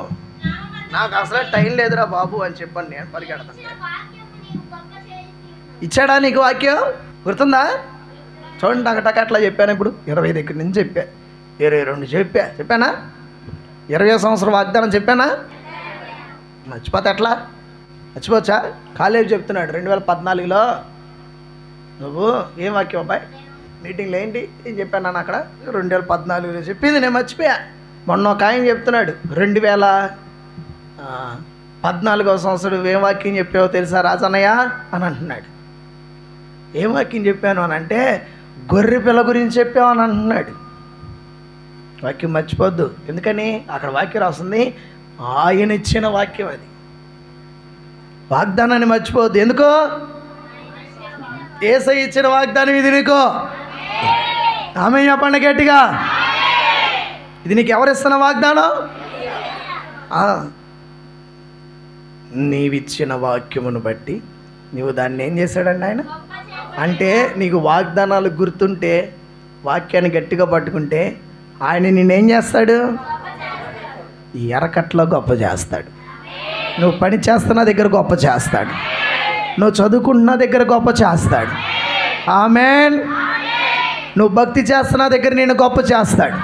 నాకు అసలే టైం లేదురా బాబు అని చెప్పాను నేను పరిగెడతాను. ఇచ్చాడా నీకు వాక్యం? గుర్తుందా? చూడండి, టకటక అట్లా చెప్పాను. ఇప్పుడు 20 దగ్గర నుంచి చెప్పా, 22 చెప్పానా? 20వ సంవత్సరం వాగ్దానం చెప్పానా? మర్చిపోతే ఎట్లా? మర్చిపోవచ్చా? కాలేజీ చెప్తున్నాడు 2014లో. నువ్వు ఏం వాక్యం అబ్బాయి మీటింగ్లో ఏంటి ఏం చెప్పాను నాన్న అక్కడ? 2014లో చెప్పింది నేను మర్చిపోయా. మొన్న ఒక ఆయన చెప్తున్నాడు 2014వ సంవత్సరం ఏం వాక్యం చెప్పావో తెలుసా రాజన్నయ్య అని అంటున్నాడు. ఏం వాక్యం చెప్పాను అని అంటే గొర్రె పిల్ల గురించి చెప్పావు అని అంటున్నాడు. వాక్యం మర్చిపోద్దు. ఎందుకని? అక్కడ వాక్యం రాస్తుంది ఆయన ఇచ్చిన వాక్యం. అది వాగ్దానాన్ని మర్చిపోవద్దు. ఎందుకో? యేసయ్య ఇచ్చిన వాగ్దానం ఇది నీకు. ఆమె చెప్పండి గట్టిగా. ఇది నీకు ఎవరిస్తున్న వాగ్దానం? నీవిచ్చిన వాక్యమును బట్టి నీవు దాన్ని ఏం చేశాడండి ఆయన? అంటే నీకు వాగ్దానాలు గుర్తుంటే, వాక్యాన్ని గట్టిగా పట్టుకుంటే ఆయన నిన్నేం చేస్తాడు? ఈ ఎరకట్లో గొప్ప చేస్తాడు. నువ్వు పని చేస్తున్న దగ్గర గొప్ప చేస్తాడు. నువ్వు చదువుకుంటున్న దగ్గర గొప్ప చేస్తాడు. ఆమేన్. నువ్వు భక్తి చేస్తున్న దగ్గర నిన్ను గొప్ప చేస్తాడు.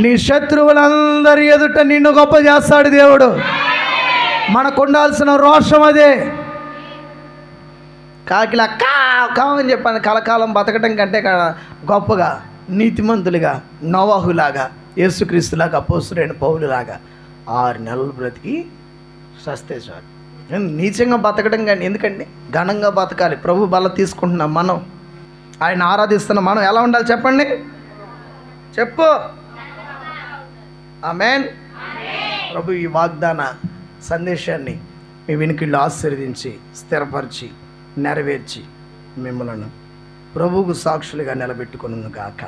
నీ శత్రువులందరి ఎదుట నిన్ను గొప్ప చేస్తాడు దేవుడు. మనకు ఉండాల్సిన రోషం అదే. కాకిలా కావని చెప్పాను. కలకాలం బతకటం కంటే గొప్పగా నీతిమంతులుగా నోవాహులాగా, యేసుక్రీస్తులాగా, అపోస్తలుడైన పౌలులాగా 6 నెలలు బ్రతికి సస్తే చాలు. నీచంగా బతకడం కానీ ఎందుకండి? ఘనంగా బతకాలి. ప్రభు బల తీసుకుంటున్నాం మనం, ఆయన ఆరాధిస్తున్నాం. మనం ఎలా ఉండాలి చెప్పండి? చెప్పు. ఆమేన్. ప్రభు ఈ వాగ్దాన సందేశాన్ని మీ వినికిళ్ళు ఆశీర్వదించి స్థిరపరిచి నెరవేర్చి మిమ్మలను ప్రభువుకు సాక్షులుగా నిలబెట్టుకొనుగాక.